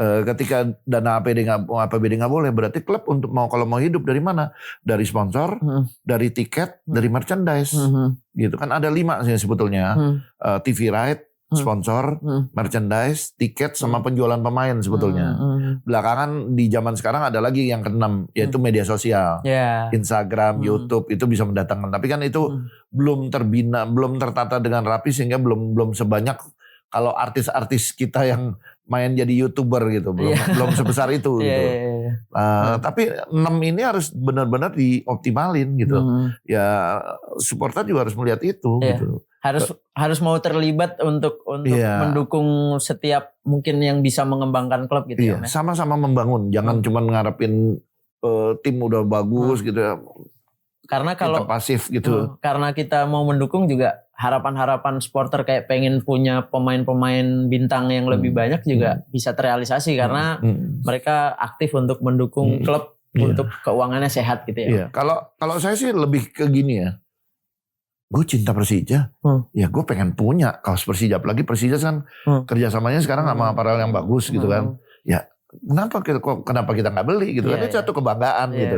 Ketika dana APBD nggak boleh, berarti klub kalau mau hidup dari mana? Dari sponsor, dari tiket, dari merchandise, gitu kan ada 5 sih sebetulnya, TV right, sponsor, merchandise, tiket, sama penjualan pemain sebetulnya. Belakangan di zaman sekarang ada lagi yang ke-6 yaitu media sosial, Instagram, YouTube itu bisa mendatangkan. Tapi kan itu belum terbina, belum tertata dengan rapi sehingga belum sebanyak kalau artis-artis kita yang main jadi YouTuber gitu, belum sebesar itu gitu. Tapi 6 ini harus benar-benar dioptimalin gitu. Ya supporter juga harus melihat itu gitu. Harus mau terlibat untuk mendukung setiap mungkin yang bisa mengembangkan klub gitu ya. Sama-sama membangun, jangan cuma ngarepin tim udah bagus gitu ya. Karena kalau kita pasif gitu. Karena kita mau mendukung juga harapan-harapan supporter kayak pengen punya pemain-pemain bintang yang lebih banyak juga bisa terrealisasi karena mereka aktif untuk mendukung klub untuk keuangannya sehat gitu ya. Kalau saya sih lebih ke gini ya. Gue cinta Persija, ya gue pengen punya kaos Persija. Apalagi Persija kan kerjasamanya sekarang sama apparel yang bagus gitu kan. Ya kenapa kita nggak beli gitu kan? Itu satu kebanggaan gitu.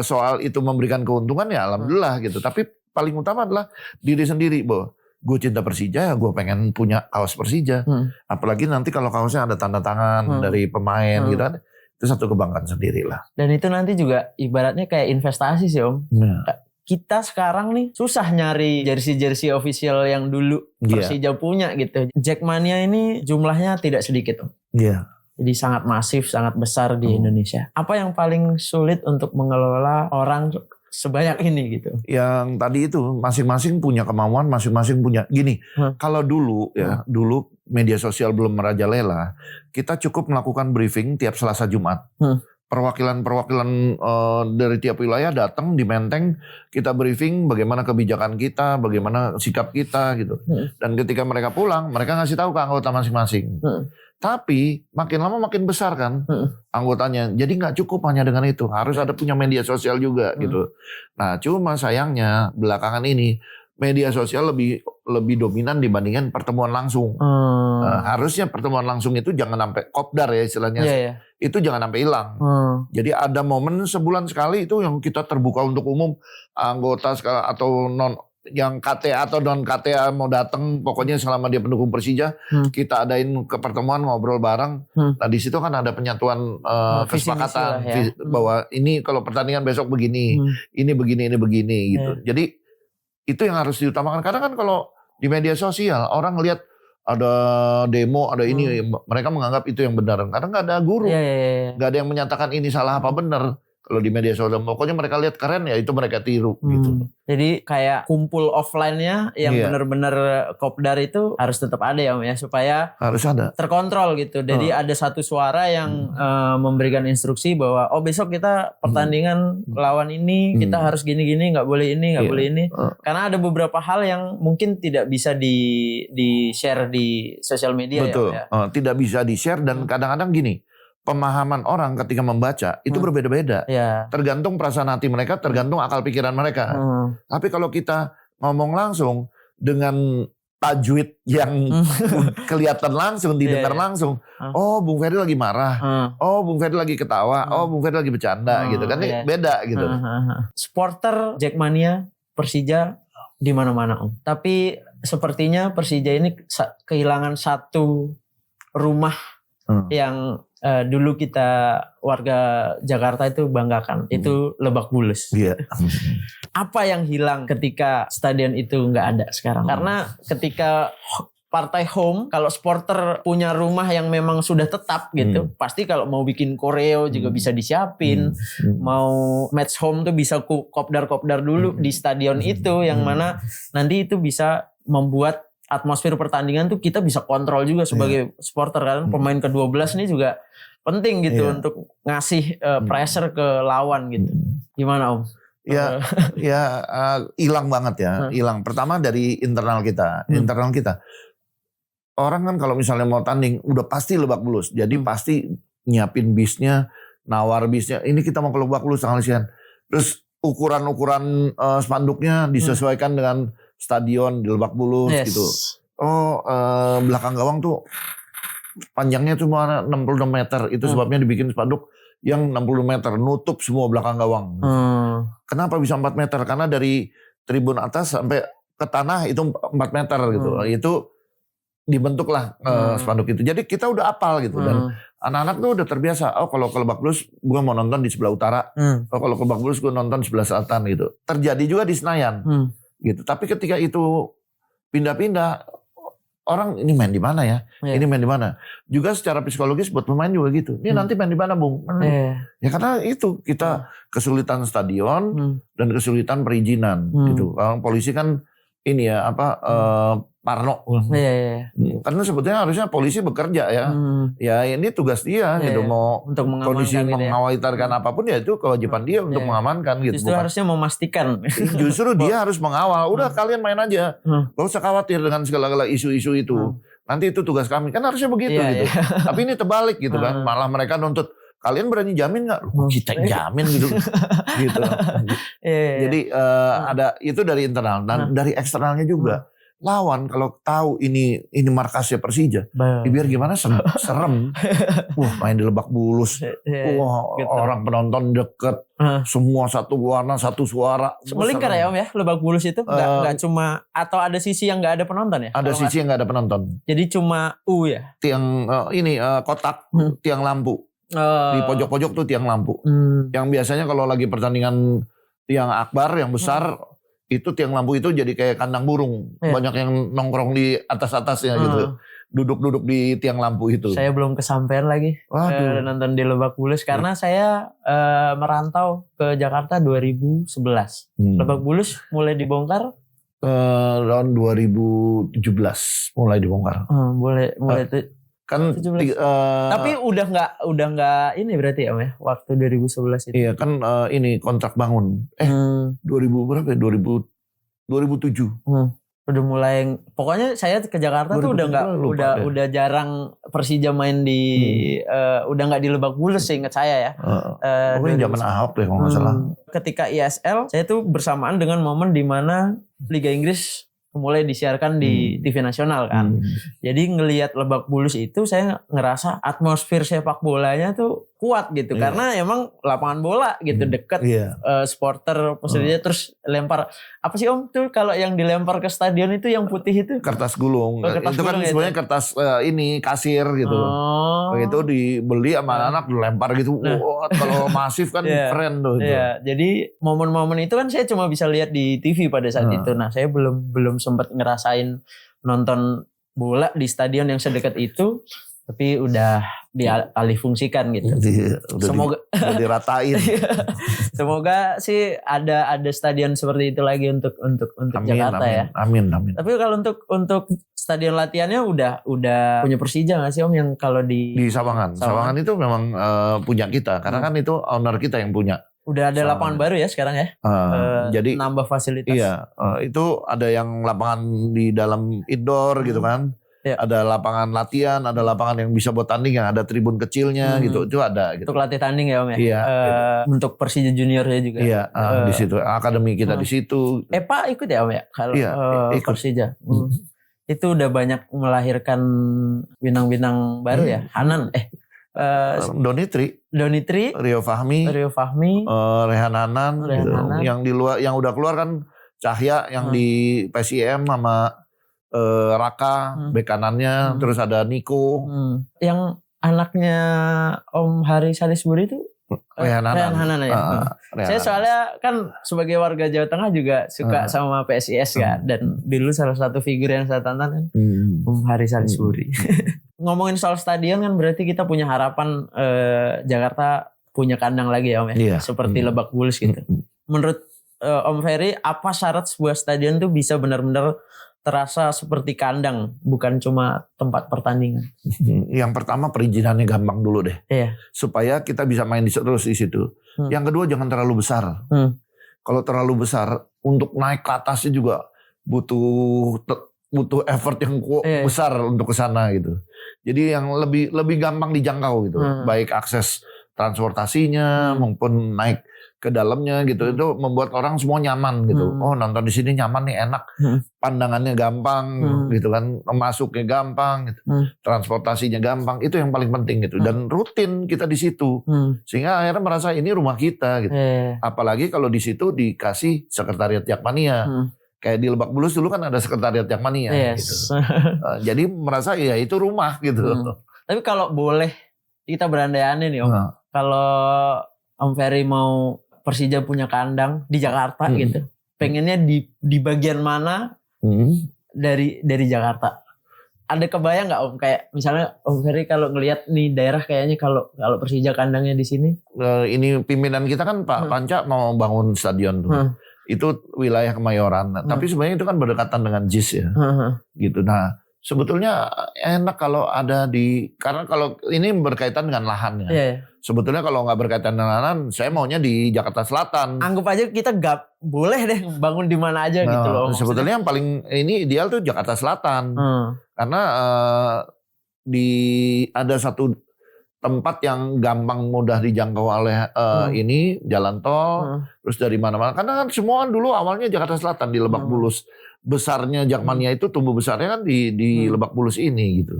Soal itu memberikan keuntungan ya alhamdulillah gitu. Tapi paling utama adalah diri sendiri, gue cinta Persija ya gue pengen punya kaos Persija. Apalagi nanti kalau kaosnya ada tanda tangan dari pemain gitu kan. Itu satu kebanggaan sendiri lah. Dan itu nanti juga ibaratnya kayak investasi sih Om. Kita sekarang nih susah nyari jersey official yang dulu Persija punya gitu. Jackmania ini jumlahnya tidak sedikit Om. Jadi sangat masif, sangat besar di Indonesia. Apa yang paling sulit untuk mengelola orang sebanyak ini gitu? Yang tadi itu masing-masing punya kemauan, masing-masing punya. Gini, kalau dulu media sosial belum merajalela, kita cukup melakukan briefing tiap Selasa Jumat. Perwakilan-perwakilan dari tiap wilayah datang di Menteng, kita briefing bagaimana kebijakan kita, bagaimana sikap kita gitu. Dan ketika mereka pulang, mereka ngasih tahu ke anggota masing-masing. Tapi makin lama makin besar kan anggotanya. Jadi nggak cukup hanya dengan itu, harus ada punya media sosial juga gitu. Nah, cuma sayangnya belakangan ini media sosial lebih dominan dibandingkan pertemuan langsung. Harusnya pertemuan langsung itu jangan sampai kopdar ya istilahnya. Itu jangan sampai hilang. Jadi ada momen sebulan sekali itu yang kita terbuka untuk umum, anggota atau non yang KTA atau non KTA mau datang, pokoknya selama dia pendukung Persija, kita adain ke pertemuan ngobrol bareng. Nah di situ kan ada penyatuan kesepakatan bahwa ini kalau pertandingan besok begini, ini begini gitu. Jadi itu yang harus diutamakan. Karena kan kalau di media sosial orang ngelihat ada demo, ada ini, mereka menganggap itu yang benar. Karena nggak ada guru, nggak ada yang menyatakan ini salah apa benar. Kalau di media sosial, pokoknya mereka lihat keren ya itu mereka tiru gitu. Jadi kayak kumpul offline-nya yang benar-benar kopdar itu harus tetap ada ya Om ya, supaya harus ada terkontrol gitu. Jadi ada satu suara yang memberikan instruksi bahwa besok kita pertandingan lawan ini kita harus gini-gini, nggak boleh ini, nggak boleh ini. Karena ada beberapa hal yang mungkin tidak bisa di share di sosial media. Betul. Ya, tidak bisa di share dan kadang-kadang gini. Pemahaman orang ketika membaca itu berbeda-beda. Tergantung perasaan hati mereka, tergantung akal pikiran mereka. Tapi kalau kita ngomong langsung dengan tajwid yang kelihatan langsung, didengar langsung. Oh, Bung Ferry lagi marah. Oh, Bung Ferry lagi ketawa. Oh, Bung Ferry lagi bercanda gitu kan. Ini beda gitu. Supporter Jackmania Persija di mana-mana Om. Tapi sepertinya Persija ini kehilangan satu rumah yang dulu kita warga Jakarta itu banggakan, itu Lebak Bulus. Apa yang hilang ketika stadion itu nggak ada sekarang? Karena ketika partai home, kalau supporter punya rumah yang memang sudah tetap gitu, pasti kalau mau bikin koreo juga bisa disiapin, mau match home tuh bisa kopdar-kopdar dulu di stadion itu, yang mana nanti itu bisa membuat atmosfer pertandingan tuh kita bisa kontrol juga sebagai supporter kan. Pemain ke-12 ini juga penting gitu untuk ngasih pressure ke lawan gitu. Gimana Om? Hilang banget ya. Hilang. Pertama dari internal kita. Orang kan kalau misalnya mau tanding udah pasti Lebak Bulus. Jadi pasti nyiapin bisnya, nawar bisnya. Ini kita mau ke Lebak Bulus tanggal sekian. Terus ukuran-ukuran spanduknya disesuaikan dengan stadion di Lebak Bulus gitu. Belakang gawang tuh panjangnya cuma 66 meter. Itu sebabnya dibikin spanduk yang 60 meter. Nutup semua belakang gawang. Kenapa bisa 4 meter? Karena dari tribun atas sampai ke tanah itu 4 meter gitu. Itu dibentuklah spanduk itu. Jadi kita udah apal gitu. Dan anak-anak tuh udah terbiasa. Oh kalau ke Lebak Bulus gue mau nonton di sebelah utara. Oh kalau ke Lebak Bulus gue nonton di sebelah selatan gitu. Terjadi juga di Senayan. Gitu. Tapi ketika itu pindah-pindah, orang ini main di mana ya? Ini main di mana? Juga secara psikologis buat pemain juga gitu. Ini nanti main di mana, Bung? Ya karena itu kita kesulitan stadion dan kesulitan perizinan gitu. Polisi kan ini ya parno. Karena sebetulnya harusnya polisi bekerja ya. Ya ini tugas dia gitu, mau untuk kondisi gitu mengkhawatirkan apapun ya itu kewajiban dia untuk mengamankan gitu. Justru harusnya memastikan. Justru dia harus mengawal. Udah kalian main aja. Gak usah khawatir dengan segala-gala isu-isu itu. Nanti itu tugas kami. Kan harusnya begitu gitu. Tapi ini terbalik gitu kan. Malah mereka nuntut, kalian berani jamin gak? Kita jamin gitu. Gitu. Jadi ada itu dari internal. Dan dari eksternalnya juga. Lawan kalau tahu ini markasnya Persija, biar gimana serem. Main di Lebak Bulus. Gitu. Orang penonton deket, semua satu warna, satu suara. Melingkar ya Om ya, Lebak Bulus itu nggak cuma, atau ada sisi yang nggak ada penonton ya? Ada sisi yang nggak ada penonton. Jadi cuma ya. Tiang kotak, tiang lampu. Di pojok-pojok tuh tiang lampu. Yang biasanya kalau lagi pertandingan tiang akbar yang besar, itu tiang lampu itu jadi kayak kandang burung. Banyak yang nongkrong di atas-atasnya gitu. Duduk-duduk di tiang lampu itu. Saya belum kesampean lagi nonton di Lebak Bulus. Karena saya merantau ke Jakarta 2011. Lebak Bulus mulai dibongkar Tahun 2017 mulai dibongkar. Mulai itu. Kan 17. Tapi udah nggak ini berarti ya, Om ya? Waktu 2011 itu. iya kan ini kontrak bangun. 2000 berapa ya? 2007. Udah mulai, pokoknya saya ke Jakarta tuh udah jarang Persija main di udah nggak di Lebak Bulus seingat saya ya. Pokoknya zaman Ahok deh kalau nggak salah. Ketika ISL saya tuh bersamaan dengan momen dimana Liga Inggris mulai disiarkan di TV nasional kan. Jadi ngelihat Lebak Bulus itu saya ngerasa atmosfer sepak bolanya tuh kuat gitu. Karena emang lapangan bola gitu deket. Supporter Persija terus lempar. Apa sih Om tuh kalau yang dilempar ke stadion itu yang putih itu? Kertas gulung. Kertas itu kan gulung sebenarnya kertas ini kasir gitu. Itu dibeli sama anak dilempar gitu. Kalau masif kan keren tuh. Iya, jadi momen-momen itu kan saya cuma bisa lihat di TV pada saat itu. Nah, saya belum sempat ngerasain nonton bola di stadion yang sedekat itu, tapi udah dialihfungsikan gitu. Semoga diratain. Semoga sih ada stadion seperti itu lagi untuk Jakarta ya. Amin. Tapi kalau untuk stadion latihannya udah punya Persija nggak sih Om yang kalau di Sawangan? Sawangan itu memang punya kita karena kan itu owner kita yang punya. Udah ada lapangan baru ya sekarang ya. Jadi nambah fasilitas. Iya, itu ada yang lapangan di dalam indoor gitu kan. Ada lapangan latihan, ada lapangan yang bisa buat tanding, yang ada tribun kecilnya gitu. Itu ada gitu. Untuk latih tanding ya Om ya. Iya. Untuk Persija juniornya juga. Iya, di situ. Akademi kita di situ. Pak ikut ya Om ya kalau ikut. Persija. Itu udah banyak melahirkan bintang-bintang baru ya. Hanan Donitri, Rio Fahmi, Rehan Hanan, gitu. Yang di luar, yang udah keluar kan Cahya yang di PSIM sama Raka bek kanannya, terus ada Niko. Yang anaknya Om Hari Salisbury itu Rehan Hanan ya. Saya soalnya kan sebagai warga Jawa Tengah juga suka sama PSIS kan, dan dulu salah satu figur yang saya tonton kan Om Hari Salisbury. Ngomongin soal stadion kan berarti kita punya harapan Jakarta punya kandang lagi ya Om ya, seperti Lebak Bulus gitu. Menurut Om Ferry, apa syarat sebuah stadion tuh bisa benar-benar terasa seperti kandang, bukan cuma tempat pertandingan? Yang pertama perizinannya gampang dulu deh, supaya kita bisa main terus di situ. Yang kedua jangan terlalu besar. Kalau terlalu besar, untuk naik ke atasnya juga butuh effort yang besar untuk ke sana gitu. Jadi yang lebih gampang dijangkau gitu, baik akses transportasinya maupun naik ke dalamnya gitu, itu membuat orang semua nyaman gitu. Oh nonton di sini nyaman nih, enak, pandangannya gampang gitu kan, masuknya gampang, gitu. Transportasinya gampang, itu yang paling penting gitu. Dan rutin kita di situ, sehingga akhirnya merasa ini rumah kita gitu. Apalagi kalau di situ dikasih sekretariat Jakmania. Kayak di Lebak Bulus dulu kan ada sekretariat Jakmania gitu. Jadi merasa ya itu rumah gitu. Tapi kalau boleh kita berandai-andai nih Om, kalau Om Ferry mau Persija punya kandang di Jakarta gitu, pengennya di bagian mana dari Jakarta? Ada kebayang nggak Om, kayak misalnya Om Ferry kalau ngelihat nih daerah kayaknya kalau Persija kandangnya di sini? Ini pimpinan kita kan Pak Panca mau bangun stadion tuh. Itu wilayah Kemayoran. Tapi sebenarnya itu kan berdekatan dengan JIS ya. Gitu. Nah, sebetulnya enak kalau ada karena kalau ini berkaitan dengan lahan ya. Sebetulnya kalau nggak berkaitan dengan lahan, saya maunya di Jakarta Selatan. Anggap aja kita nggak boleh deh bangun di mana aja gitu loh. Sebetulnya yang paling ini ideal tuh Jakarta Selatan. Karena ada satu tempat yang gampang mudah dijangkau oleh ini jalan tol, terus dari mana-mana. Karena kan semua dulu awalnya Jakarta Selatan di Lebak Bulus. Besarnya Jakmania itu tumbuh besarnya kan di Lebak Bulus ini gitu.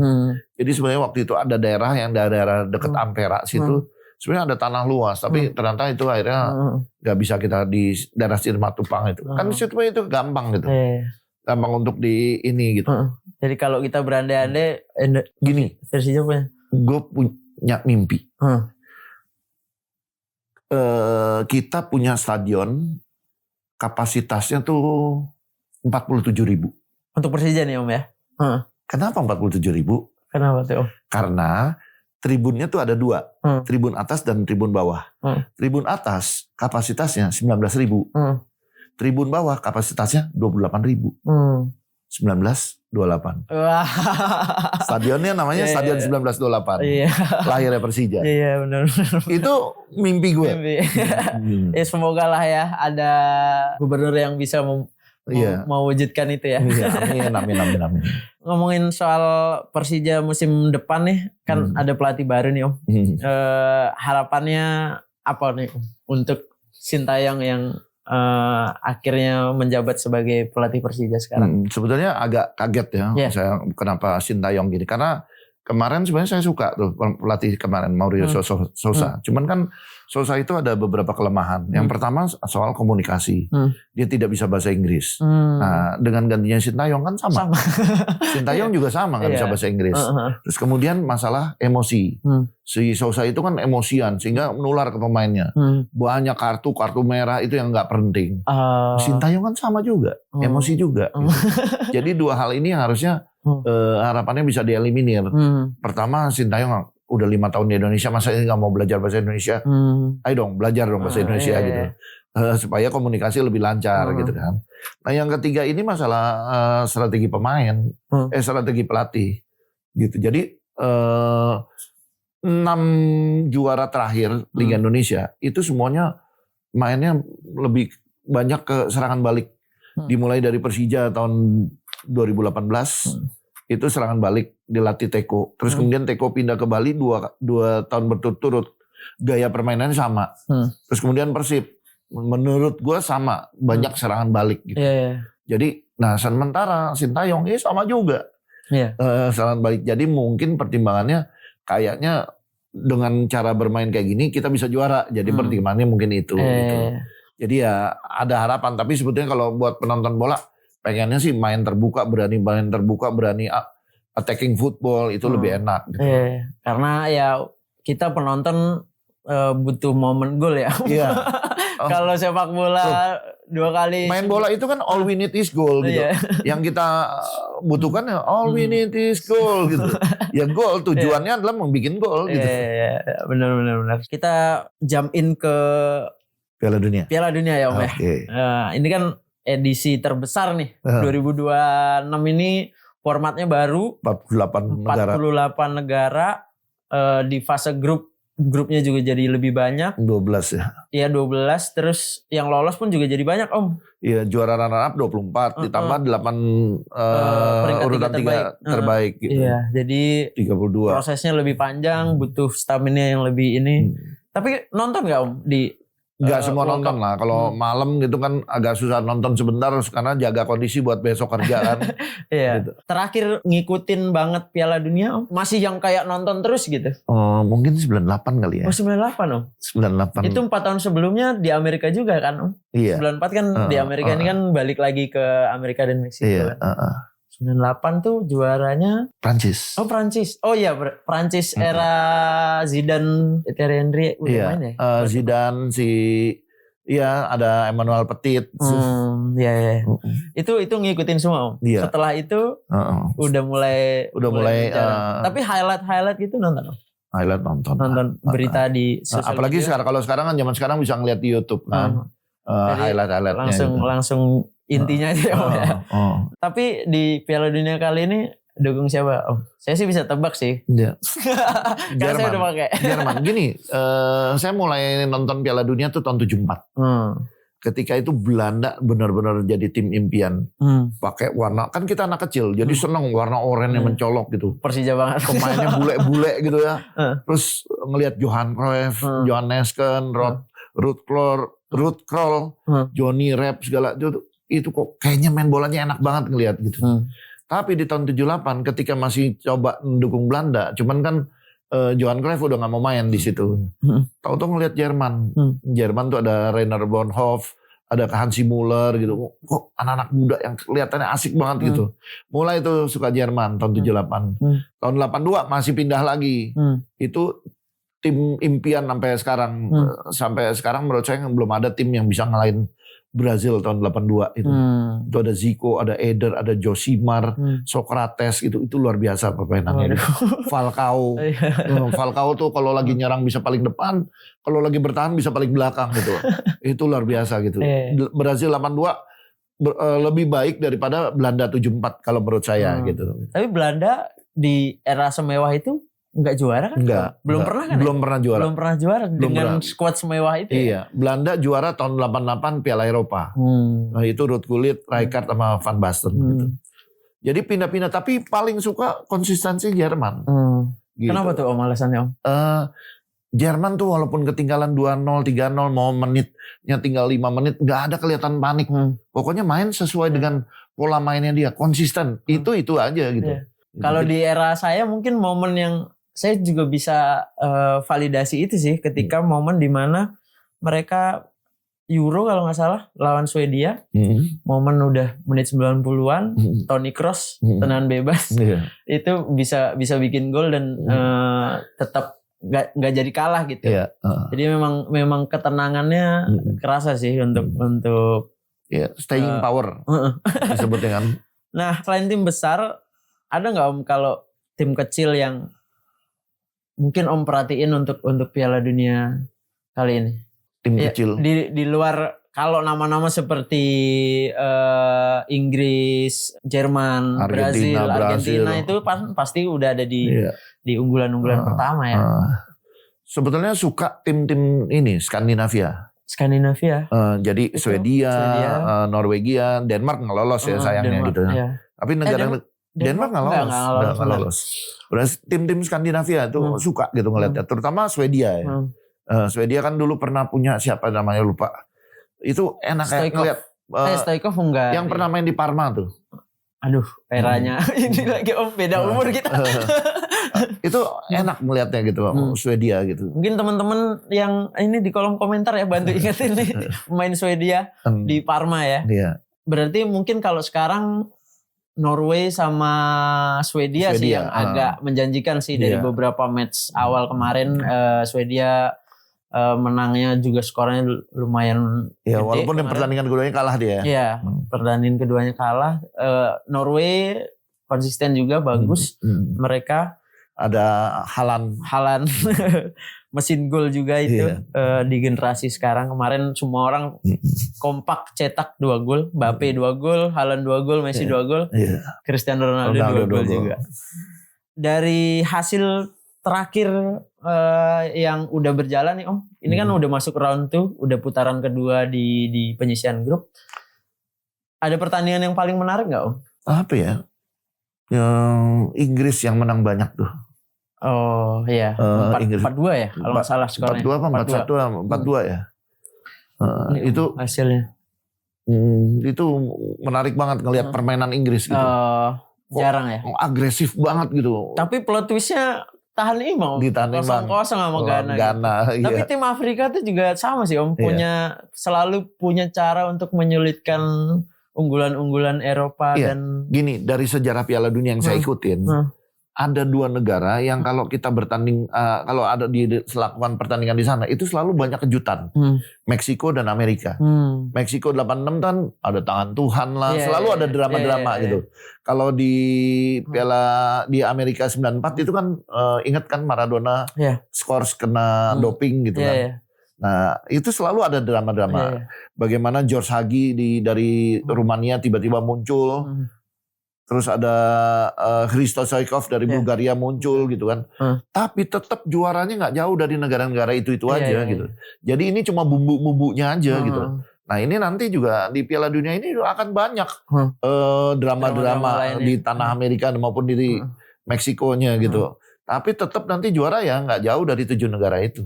Jadi sebenarnya waktu itu ada daerah yang daerah dekat Ampera situ, sebenarnya ada tanah luas, tapi ternyata itu akhirnya nggak bisa kita di daerah Simatupang itu. Kan situ itu gampang gitu. Gampang untuk di ini gitu. Jadi kalau kita berandai-andai gini, versinya punya. Gue punya mimpi. Kita punya stadion kapasitasnya tuh 47.000. Untuk Persija nih Om ya? Kenapa 47.000? Kenapa tuh Om? Karena tribunnya tuh ada 2. Tribun atas dan tribun bawah. Tribun atas kapasitasnya 19.000. Tribun bawah kapasitasnya 28.000. 1928. Wah. Stadionnya namanya Iya, Stadion iya. 1928. Iya. Lahirnya Persija. Iya, benar. Itu mimpi gue. Ya semoga lah ya ada gubernur yang bisa Iya. mewujudkan itu ya. Iya, amin. Ngomongin soal Persija musim depan nih, kan ada pelatih baru nih Om. Harapannya apa nih Om untuk Sintayong yang akhirnya menjabat sebagai pelatih Persija sekarang? Sebetulnya agak kaget ya, saya kenapa Sintayong gini. Karena kemarin sebenarnya saya suka tuh pelatih kemarin Maurizio Sousa. Cuman kan Sousa itu ada beberapa kelemahan. Yang pertama soal komunikasi. Dia tidak bisa bahasa Inggris. Nah, dengan gantinya Sintayong kan sama. Sintayong juga sama, nggak bisa bahasa Inggris. Terus kemudian masalah emosi. Si Sousa itu kan emosian sehingga menular ke pemainnya. Banyak kartu merah itu yang nggak penting. Sintayong kan sama juga, emosi juga. Gitu. Jadi dua hal ini harusnya harapannya bisa dieliminir. Pertama, Sintayong udah 5 tahun di Indonesia, masa ini nggak mau belajar bahasa Indonesia? Ayo dong, belajar dong bahasa Indonesia gitu. Supaya komunikasi lebih lancar gitu kan. Nah yang ketiga ini masalah strategi pemain, strategi pelatih gitu. Jadi 6 juara terakhir Liga Indonesia itu semuanya mainnya lebih banyak ke serangan balik. Dimulai dari Persija tahun 2018 itu serangan balik dilatih Teko. Terus kemudian Teko pindah ke Bali 2 tahun berturut-turut. Gaya permainannya sama. Terus kemudian Persib menurut gue sama, banyak serangan balik gitu. Jadi nah sementara Sintayong sama juga. Serangan balik. Jadi mungkin pertimbangannya kayaknya dengan cara bermain kayak gini kita bisa juara. Jadi pertimbangannya mungkin itu gitu. Jadi ya ada harapan, tapi sebetulnya kalau buat penonton bola pengennya sih main terbuka, berani attacking football itu lebih enak gitu. Karena ya kita penonton butuh momen gol ya. Kalau sepak bola 2 kali main bola itu kan all we need is goal gitu. Yang kita butuhkan ya all we need is goal gitu. Ya gol tujuannya adalah membuat gol gitu. Benar. Kita jump in ke Piala Dunia ya Om ya. Ini kan edisi terbesar nih. 2026 ini formatnya baru. 48 negara. Di fase grupnya juga jadi lebih banyak. 12 ya. Iya 12. Terus yang lolos pun juga jadi banyak Om. Iya juara runner up 24. Ditambah 8 urutan 3 terbaik gitu. Iya jadi 32. Prosesnya lebih panjang. Butuh stamina yang lebih ini. Tapi nonton gak Om di Gak semua nonton lah. Kalau malam gitu kan agak susah nonton sebentar karena jaga kondisi buat besok kerja kan. Iya. Gitu. Terakhir ngikutin banget Piala Dunia Om. Masih yang kayak nonton terus gitu. Mungkin 98 kali ya. 98 Om. 98. Itu 4 tahun sebelumnya di Amerika juga kan Om. Iya. 94 kan di Amerika ini kan balik lagi ke Amerika dan Meksiko. Iya. Kan. 98 tuh juaranya Prancis. Prancis. Oh iya Prancis era Zidane, Thierry Henry udah main ya? Zidane ada Emmanuel Petit. Iya. Itu ngikutin semua Om. Iya. Setelah itu udah mulai tapi highlight gitu nonton Om. Highlight nonton berita di sosial apalagi media. kalau sekarang kan zaman sekarang bisa ngeliat di YouTube kan. Highlight-highlightnya langsung intinya aja Om ya. Tapi di Piala Dunia kali ini dukung siapa Om? Saya sih bisa tebak sih. Iya. Karena saya udah pakai. Jerman. Gini, saya mulai nonton Piala Dunia tuh tahun 74. Ketika itu Belanda benar-benar jadi tim impian. Pakai warna, kan kita anak kecil jadi seneng warna oranye yang mencolok gitu. Persija banget. Pemainnya bule-bule gitu ya. Terus ngelihat Johan Cruyff, Johan Nesken, Ruud Krol, Johnny Rep segala itu kok kayaknya main bolanya enak banget ngelihat gitu. Tapi di tahun 78 ketika masih coba mendukung Belanda, cuman kan Johan Cruyff udah gak mau main di situ. Tahu-tahu ngelihat Jerman. Jerman tuh ada Rainer Bonhoff, ada Hansi Müller gitu. Kok anak-anak muda yang kelihatannya asik banget gitu. Mulai itu suka Jerman tahun 78. Tahun 82 masih pindah lagi. Itu tim impian sampai sekarang. Sampai sekarang menurut saya belum ada tim yang bisa ngalahin Brazil tahun 82 itu. Itu ada Zico, ada Eder, ada Josimar, Socrates, itu luar biasa permainannya. Falcao. Falcao tuh kalau lagi nyerang bisa paling depan, kalau lagi bertahan bisa paling belakang gitu. Itu luar biasa gitu. Brazil 82 lebih baik daripada Belanda 74 kalau menurut saya gitu. Tapi Belanda di era semewah itu enggak juara kan? Belum pernah kan? Belum pernah juara. Belum pernah juara dengan skuad semewah itu. Iya, Belanda juara tahun 88 Piala Eropa. Nah, itu Ruud Gullit, Rijkaard sama Van Basten gitu. Jadi pindah-pindah, tapi paling suka konsistensi Jerman. Gitu. Kenapa tuh Om alasannya Om? Jerman tuh walaupun ketinggalan 2-0, 3-0, mau menitnya tinggal 5 menit, nggak ada kelihatan panik. Pokoknya main sesuai dengan pola mainnya dia, konsisten. Itu aja gitu. Kalau di era saya mungkin momen yang saya juga bisa validasi itu sih ketika momen dimana mereka Euro kalau nggak salah lawan Swedia, momen udah menit 90-an, Toni Kroos tendangan bebas, itu bisa bikin gol dan tetap nggak jadi kalah gitu. Jadi memang ketenangannya kerasa sih untuk staying power disebutnya kan. Nah selain tim besar, ada nggak Om kalau tim kecil yang mungkin Om perhatiin untuk Piala Dunia kali ini? Tim kecil. Di luar kalau nama-nama seperti Inggris, Jerman, Argentina itu pasti udah ada di unggulan-unggulan pertama ya. Sebetulnya suka tim-tim ini Skandinavia. Jadi Swedia. Norwegia, Denmark nggak lolos ya sayangnya gitu. Tapi negara Denmark nggak lolos. Berarti tim-tim Skandinavia tuh suka gitu ngeliatnya, terutama Swedia ya. Swedia kan dulu pernah punya siapa namanya lupa. Itu enak kayak ngeliat. Stoikov enggak. Yang pernah main di Parma tuh. Aduh, eranya ini lagi Om beda umur kita. Itu enak melihatnya gitu, Swedia gitu. Mungkin teman-teman yang ini di kolom komentar ya bantu ingetin nih pemain Swedia di Parma ya. Berarti mungkin kalau sekarang Norway sama Swedia sih yang agak menjanjikan sih dari beberapa match awal kemarin. Swedia menangnya juga skornya lumayan gede. Walaupun di pertandingan keduanya kalah dia. Iya, pertandingan keduanya kalah. Norway konsisten juga bagus. Mereka ada Haaland mesin gol juga itu di generasi sekarang. Kemarin semua orang kompak cetak 2 gol, Mbappe 2 gol, Haaland 2 gol, Messi 2 gol, Cristiano Ronaldo 2 gol juga. Dari hasil terakhir yang udah berjalan nih Om, ini kan udah masuk round 2, udah putaran kedua di penyisihan grup. Ada pertandingan yang paling menarik nggak Om? Apa ya? Yang Inggris yang menang banyak tuh. Oh iya, 4-2 ya kalau nggak salah skornya. 4-2 apa 4-1 4-2 ya. Itu hasilnya. Itu menarik banget ngelihat permainan Inggris gitu. Jarang ya. Agresif banget gitu. Tapi plot twistnya tahan imbang. 0-0 sama Ghana. Gitu. Tapi tim Afrika tuh juga sama sih Om, selalu punya cara untuk menyulitkan unggulan-unggulan Eropa dan gini, dari sejarah Piala Dunia yang saya ikutin, ada 2 negara yang kalau kita bertanding, kalau ada selakukan pertandingan di sana itu selalu banyak kejutan. Meksiko dan Amerika. Meksiko 86 kan ada tangan Tuhan lah, selalu ada drama-drama gitu. Kalau di Piala di Amerika 94 itu kan ingat kan Maradona scores kena doping gitu kan. Nah itu selalu ada drama-drama. Bagaimana George Hagi dari Rumania tiba-tiba muncul. Terus ada Hristo Stoichkov dari Bulgaria muncul gitu kan. Tapi tetap juaranya nggak jauh dari negara-negara itu aja gitu. Jadi ini cuma bumbu-bumbunya aja gitu. Nah ini nanti juga di Piala Dunia ini akan banyak drama-drama di tanah Amerika maupun di Meksikonya gitu. Tapi tetap nanti juara ya nggak jauh dari 7 negara itu.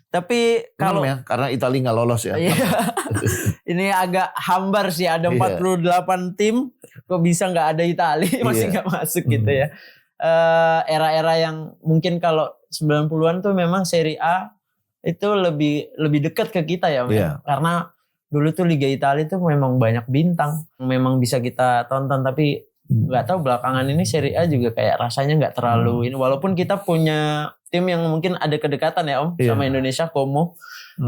Tapi kalau karena Italia nggak lolos ya. Ini agak hambar sih, ada 48 tim, kok bisa nggak ada Italia masih nggak masuk gitu ya. Era-era yang mungkin kalau 90-an tuh memang Serie A itu lebih dekat ke kita ya, karena dulu tuh Liga Italia tuh memang banyak bintang, memang bisa kita tonton, tapi nggak tahu belakangan ini Serie A juga kayak rasanya nggak terlalu ini, walaupun kita punya tim yang mungkin ada kedekatan ya Om sama Indonesia, Como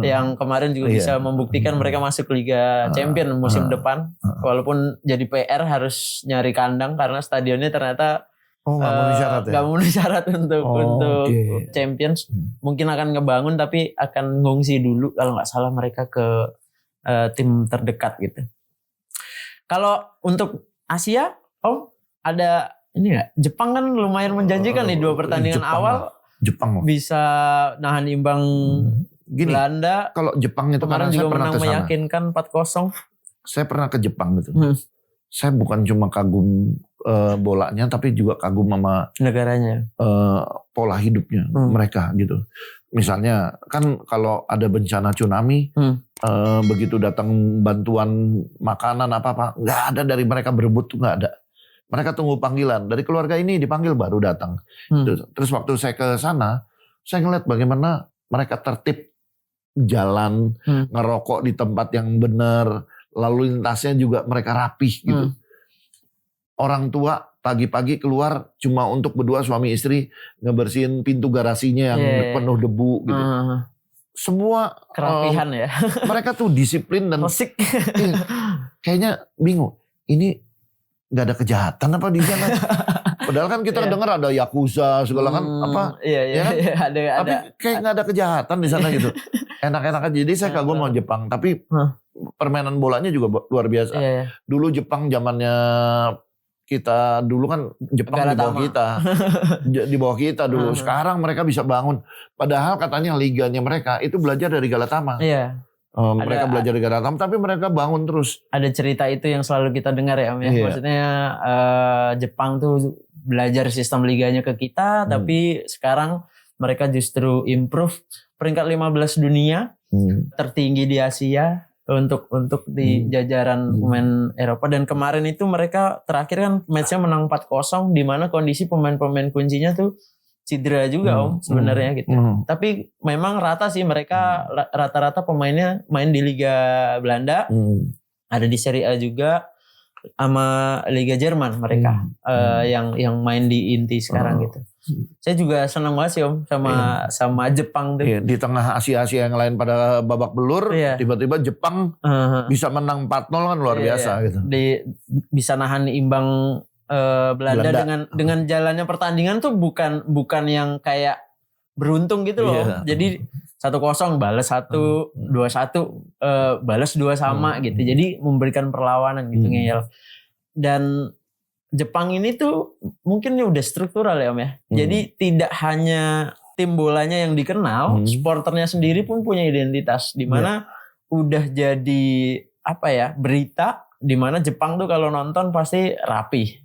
yang kemarin juga bisa membuktikan mereka masuk Liga Champion musim depan, walaupun jadi PR harus nyari kandang karena stadionnya ternyata nggak memenuhi syarat untuk Champions. Mungkin akan ngebangun tapi akan ngungsi dulu kalau nggak salah mereka ke tim terdekat gitu. Kalau untuk Asia, Om, ada ini nggak? Jepang kan lumayan menjanjikan nih 2 pertandingan awal. Jepang bisa nahan imbang Belanda. Kalau Jepang itu kemarin juga menang meyakinkan 4-0. Saya pernah ke Jepang gitu. Saya bukan cuma kagum bolanya, tapi juga kagum sama negaranya, pola hidupnya mereka gitu. Misalnya kan kalau ada bencana tsunami, begitu datang bantuan makanan apa-apa, nggak ada dari mereka berebut tuh, nggak ada. Mereka tunggu panggilan dari keluarga ini, dipanggil baru datang. Terus waktu saya ke sana, saya ngeliat bagaimana mereka tertib jalan, ngerokok di tempat yang benar, lalu lintasnya juga mereka rapih gitu. Orang tua pagi-pagi keluar cuma untuk berdua suami istri ngebersihin pintu garasinya yang penuh debu gitu. Semua kerapihan ya. Mereka tuh disiplin dan kayaknya bingung. Ini nggak ada kejahatan apa di sana? Padahal kan kita dengar ada yakuza segala kan apa? Ada. Tapi kayak nggak ada kejahatan di sana gitu. Enak-enak aja. Jadi saya kagum sama Jepang. Tapi permainan bolanya juga luar biasa. Dulu Jepang zamannya kita dulu kan Jepang di bawah kita. Di bawah kita dulu. Sekarang mereka bisa bangun. Padahal katanya liganya mereka itu belajar dari Galatama. Mereka belajar dari Galatama, tapi mereka bangun terus. Ada cerita itu yang selalu kita dengar ya Om ya. Maksudnya Jepang tuh belajar sistem liganya ke kita, tapi sekarang mereka justru improve peringkat 15 dunia, tertinggi di Asia untuk di jajaran pemain Eropa. Dan kemarin itu mereka terakhir kan matchnya menang 4-0, di mana kondisi pemain-pemain kuncinya tuh cedera juga Om sebenarnya gitu. Tapi memang rata sih mereka rata-rata pemainnya main di Liga Belanda, ada di Serie A juga, sama Liga Jerman mereka yang main di inti sekarang gitu. Saya juga senang banget sih Om sama Jepang tuh. Di tengah Asia-Asia yang lain pada babak belur, tiba-tiba Jepang bisa menang 4-0 kan luar biasa gitu. Bisa nahan imbang Belanda dengan jalannya pertandingan tuh bukan yang kayak beruntung gitu loh. Jadi 1-0 balas 1, 2-1 balas 2 sama gitu. Jadi memberikan perlawanan gitu ngeyel. Dan Jepang ini tuh mungkin udah struktural ya Om ya. Jadi tidak hanya tim bolanya yang dikenal, supporternya sendiri pun punya identitas di mana udah jadi apa ya, berita di mana Jepang tuh kalau nonton pasti rapi.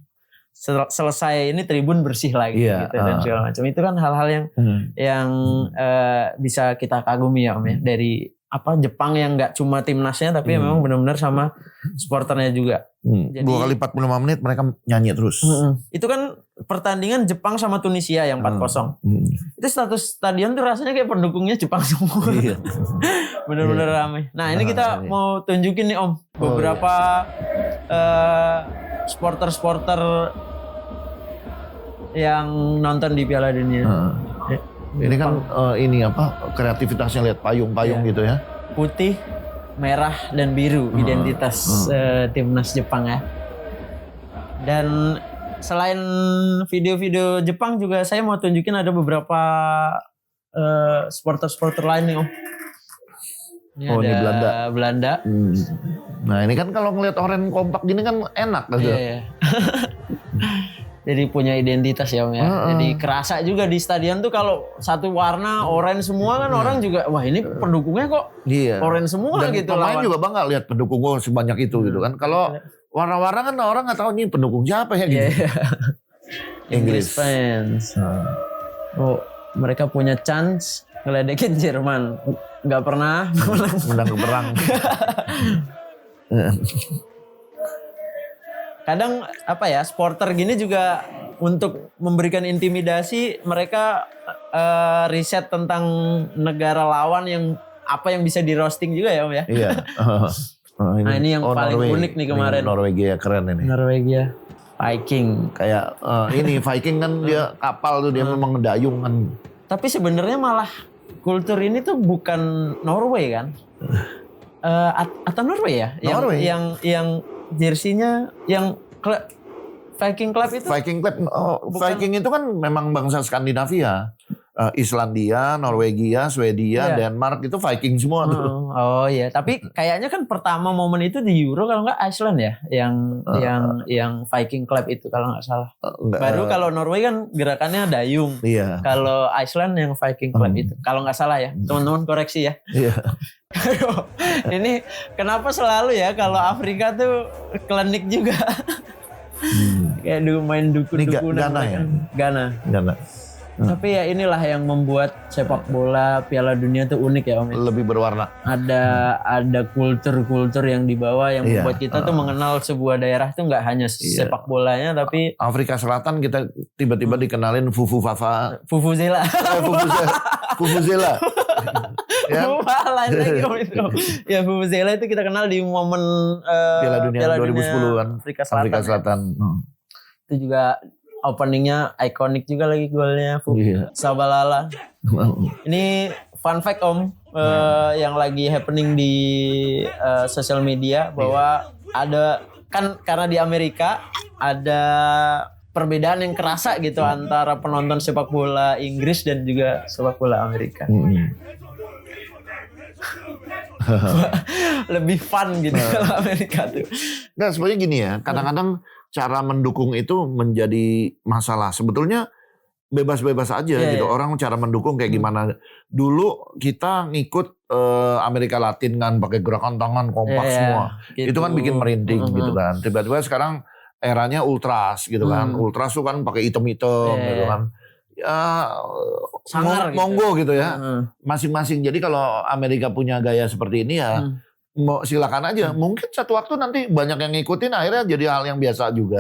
Selesai ini tribun bersih lagi gitu dan segala macam. Itu kan hal-hal yang bisa kita kagumi ya Om ya, dari apa Jepang yang nggak cuma timnasnya tapi memang benar-benar sama supporternya juga. Jadi 2 kali 45 menit mereka nyanyi terus. Itu kan pertandingan Jepang sama Tunisia yang 4-0. Itu status stadion tuh rasanya kayak pendukungnya Jepang semua. Benar-benar ramai. Nah ini kita mau tunjukin nih Om beberapa supporter yang nonton di Piala Dunia. Ini kan ini apa, kreativitasnya, lihat payung-payung gitu ya. Putih, merah dan biru identitas timnas Jepang ya. Dan selain video-video Jepang juga saya mau tunjukin ada beberapa supporter lain nih Om. Ini Belanda. Nah ini kan kalau ngelihat orang kompak gini kan enak gitu. Jadi punya identitas ya Om ya. Jadi kerasa juga di stadion tuh kalau satu warna oranye semua kan orang juga wah ini pendukungnya kok oranye semua. Dan gitu. Pemain juga bangga lihat pendukung gue sebanyak itu gitu kan. Kalau warna-warna kan orang nggak tahu ini pendukung siapa ya gitu. Inggris fans. Mereka punya chance ngeledekin Jerman. Nggak pernah menang perang. Kadang apa ya, supporter gini juga untuk memberikan intimidasi mereka riset tentang negara lawan yang apa yang bisa di roasting juga ya Om ya. Iya. Nah ini yang paling unik nih kemarin. Norwegia keren ini. Norwegia. Viking. Kayak ini Viking kan dia kapal tuh dia memang ngedayung kan. Tapi sebenarnya malah kultur ini tuh bukan Norway kan? Atau Norway ya? Norway. Yang jersinya yang Viking Club itu? Viking Club, Viking itu kan memang bangsa Skandinavia. Islandia, Norwegia, Swedia, Denmark itu Viking semua tuh. Oh iya, tapi kayaknya kan pertama momen itu di Euro kalau nggak Iceland ya, yang Viking Club itu kalau nggak salah. Baru kalau Norway kan gerakannya dayung. Iya. Kalau Iceland yang Viking Club itu, kalau nggak salah ya, teman-teman koreksi ya. Iya. Ini kenapa selalu ya kalau Afrika tuh klinik juga. Kayak main dukun-dukunan. Ghana ya? Ghana. Tapi ya inilah yang membuat sepak bola Piala Dunia tuh unik ya Om. Lebih berwarna. Ada kultur-kultur yang dibawa yang membuat kita tuh mengenal sebuah daerah tuh nggak hanya sepak bolanya tapi Afrika Selatan kita tiba-tiba dikenalin Vuvuzela. Vuvuzela. Ya. Lain lagi Om itu. Ya Vuvuzela itu kita kenal di momen Piala Dunia 2010 kan. Afrika Selatan. Afrika Selatan. Itu juga openingnya ikonik juga lagi golnya Shabalala. Ini fun fact Om yang lagi happening di sosial media bahwa ada kan karena di Amerika ada perbedaan yang kerasa gitu antara penonton sepak bola Inggris dan juga sepak bola Amerika. Lebih fun gitu kalau Amerika tuh. Nah sebenarnya gini ya, kadang-kadang cara mendukung itu menjadi masalah. Sebetulnya bebas-bebas aja gitu. Orang cara mendukung kayak gimana. Dulu kita ngikut Amerika Latin kan pakai gerakan tangan kompak semua. Gitu. Itu kan bikin merinding gitu kan. Tiba-tiba sekarang eranya ultras gitu kan. Ultras tuh kan pakai item-item gitu kan. Ya sangar monggo gitu ya. Masing-masing. Jadi kalau Amerika punya gaya seperti ini ya silakan aja. Mungkin satu waktu nanti banyak yang ngikutin akhirnya jadi hal yang biasa juga.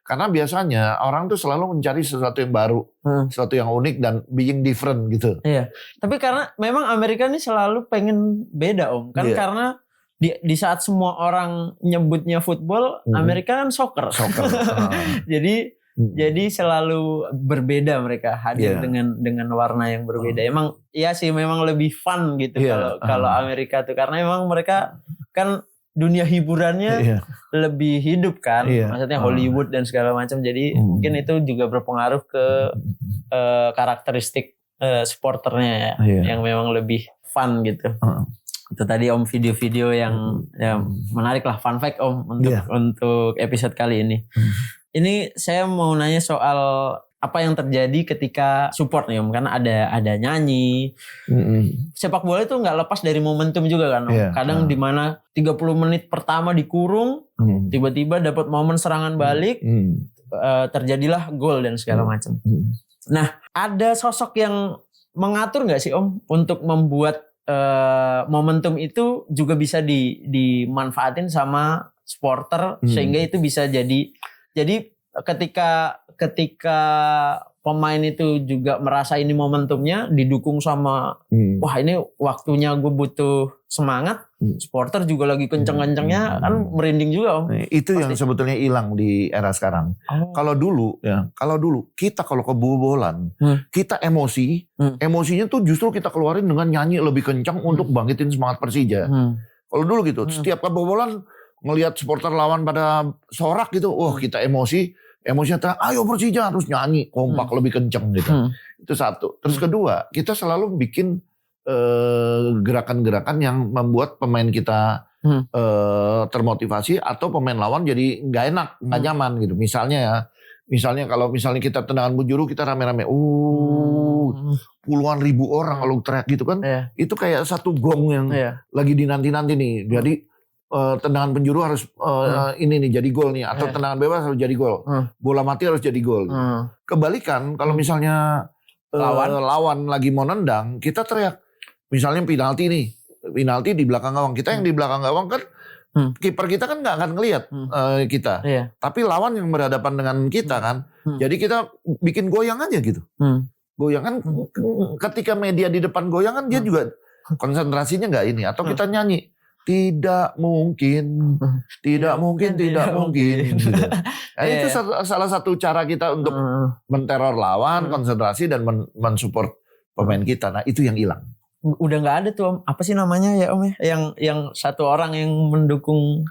Karena biasanya orang tuh selalu mencari sesuatu yang baru, sesuatu yang unik dan being different gitu. Iya. Tapi karena memang Amerika ini selalu pengen beda Om. Kan karena di saat semua orang nyebutnya football, Amerika kan soccer. Jadi selalu berbeda mereka hadir dengan warna yang berbeda. Emang iya sih memang lebih fun gitu kalau Amerika tuh karena emang mereka kan dunia hiburannya lebih hidup kan. Maksudnya Hollywood dan segala macam. Jadi mungkin itu juga berpengaruh ke karakteristik supporternya yang memang lebih fun gitu. Itu tadi Om video-video yang menarik lah, fun fact Om untuk episode kali ini. Ini saya mau nanya soal apa yang terjadi ketika support nih Om, karena ada nyanyi. Sepak bola itu nggak lepas dari momentum juga kan Om. Kadang di mana 30 menit pertama dikurung, tiba-tiba dapat momen serangan balik, terjadilah gol dan segala macam. Nah, ada sosok yang mengatur nggak sih Om untuk membuat momentum itu juga bisa dimanfaatin sama supporter sehingga itu bisa jadi ketika pemain itu juga merasa ini momentumnya didukung sama wah ini waktunya gue butuh semangat, supporter juga lagi kenceng-kencengnya kan merinding juga Om. Itu yang sebetulnya hilang di era sekarang. Kalau dulu kita kalau kebobolan kita emosinya tuh justru kita keluarin dengan nyanyi lebih kencang untuk bangkitin semangat Persija. Kalau dulu gitu setiap kebobolan ngelihat supporter lawan pada sorak gitu, kita emosinya ayo Persija harus nyanyi kompak lebih kenceng gitu. Itu satu. Terus kedua, kita selalu bikin gerakan-gerakan yang membuat pemain kita termotivasi atau pemain lawan jadi nggak enak, nggak nyaman gitu. Misalnya kalau kita tendangan penjuru kita rame-rame, puluhan ribu orang kalau teriak gitu kan, itu kayak satu gong yang lagi dinanti-nanti nih. Jadi tendangan penjuru harus ini nih jadi gol nih, atau tendangan bebas harus jadi gol, bola mati harus jadi gol. Kebalikan kalau misalnya lawan lagi mau nendang, kita teriak, misalnya penalti di belakang gawang, kita yang di belakang gawang kan kiper kita kan nggak akan ngelihat kita, tapi lawan yang berhadapan dengan kita kan, jadi kita bikin goyang aja gitu, goyangan ketika media di depan goyangan dia juga konsentrasinya nggak ini, atau kita nyanyi. tidak mungkin. Gitu. Nah, itu salah satu cara kita untuk menteror lawan, konsentrasi dan mensupport pemain kita. Nah, itu yang hilang. Udah nggak ada tuh Om. Apa sih namanya ya Om ya? Yang satu orang yang mendukung.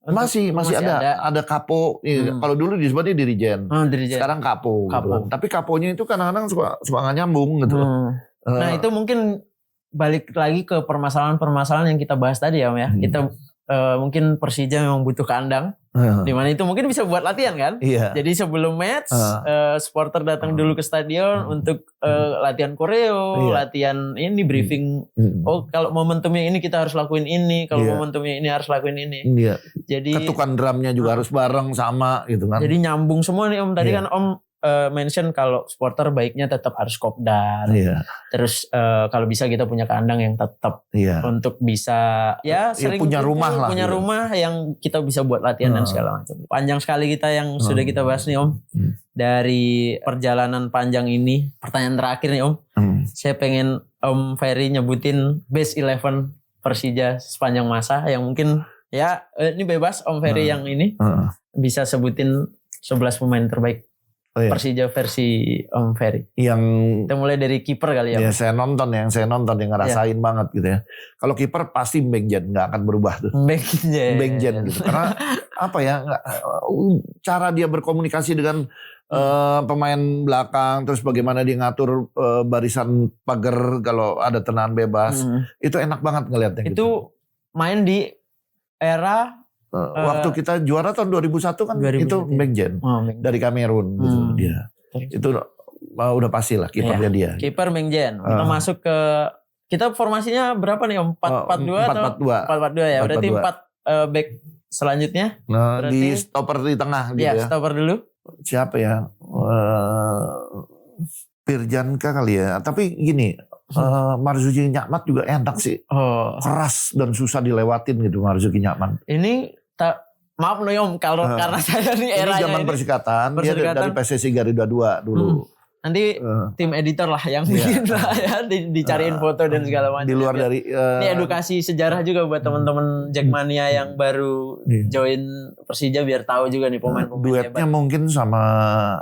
Masih ada kapo. Kalau dulu disebutnya dirijen. Dirijen. Sekarang kapo. Gitu. Tapi kaponya itu kadang-kadang suka nggak nyambung gitu. Nah, itu mungkin balik lagi ke permasalahan-permasalahan yang kita bahas tadi ya Om ya. Kita mungkin Persija memang butuh kandang. Dimana itu mungkin bisa buat latihan kan. Jadi sebelum match supporter datang dulu ke stadion untuk latihan koreo, latihan ini briefing. Oh, kalau momentumnya ini kita harus lakuin ini, kalau momentumnya ini harus lakuin ini. Jadi ketukan drumnya juga harus bareng sama gitu kan. Jadi nyambung semua nih Om. Tadi kan Om mention kalau supporter baiknya tetap harus kopdar. Terus kalau bisa kita punya kandang yang tetap untuk bisa sering punya rumah lah. Punya rumah yang kita bisa buat latihan dan segala macam. Panjang sekali kita yang sudah kita bahas nih Om. Dari perjalanan panjang ini, pertanyaan terakhir nih Om. Saya pengen Om Ferry nyebutin best 11 Persija sepanjang masa yang mungkin ini bebas Om Ferry yang ini bisa sebutin 11 pemain terbaik Persija versi Om Ferry. Yang kita mulai dari kiper kali ya. Yang saya nonton yang ngerasain banget gitu ya. Kalau kiper pasti Mbengjen nggak akan berubah tuh. Mbengjen gitu. Karena apa ya? Cara dia berkomunikasi dengan pemain belakang, terus bagaimana dia ngatur barisan pagar kalau ada tendangan bebas, itu enak banget ngeliatnya. Itu main di era waktu kita juara tahun 2001 kan 2001, itu Mbengjen dari Kamerun gitu dia. Itu udah pasti lah kipernya dia. Kiper Mbengjen. Kita masuk ke kita formasinya berapa nih Om? 4-4-2 atau 4-4-2 ya. Berarti 4 back selanjutnya. Nah, di stopper di tengah gitu ya. Stopper dulu. Siapa ya? Pirjanka kali ya. Tapi gini, Marzuki Nyamat juga enak sih. Keras dan susah dilewatin gitu Marzuki Nyamat. Ini maaf nih Om karena saya nih eranya ini zaman Persikatan, dia dari PSSI Garuda 2 dulu. Nanti tim editor lah yang bikin lah ya, dicariin foto dan segala macam. Di luar dari ini edukasi sejarah juga buat teman-teman Jackmania yang baru join Persija biar tahu juga nih pemain-pemain duetnya hebat. Mungkin sama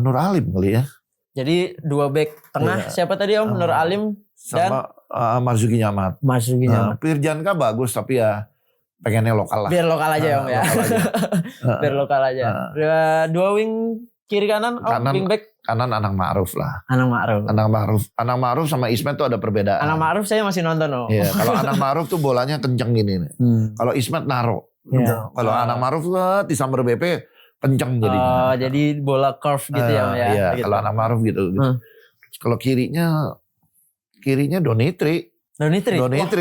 Nur Alim kali ya. Jadi 2 back tengah siapa tadi Om? Nur Alim sama Marzuki Nyamat. Pirjanka bagus tapi ya pengennya lokal lah. Biar lokal aja Om ya. Biar lokal aja. 2 wing kiri kanan wing back. Kanan Anang Ma'ruf lah. Anang Ma'ruf sama Ismet tuh ada perbedaan. Anang Ma'ruf saya masih nonton Om. Iya, kalau Anang Ma'ruf tuh bolanya kenceng gini nih. Kalau Ismet naro. Kalau Anang Ma'ruf disamber BP kenceng jadinya. Jadi bola curve gitu ya Om ya. Iya, gitu. Kalau Anang Ma'ruf gitu. Kalau kirinya Donitri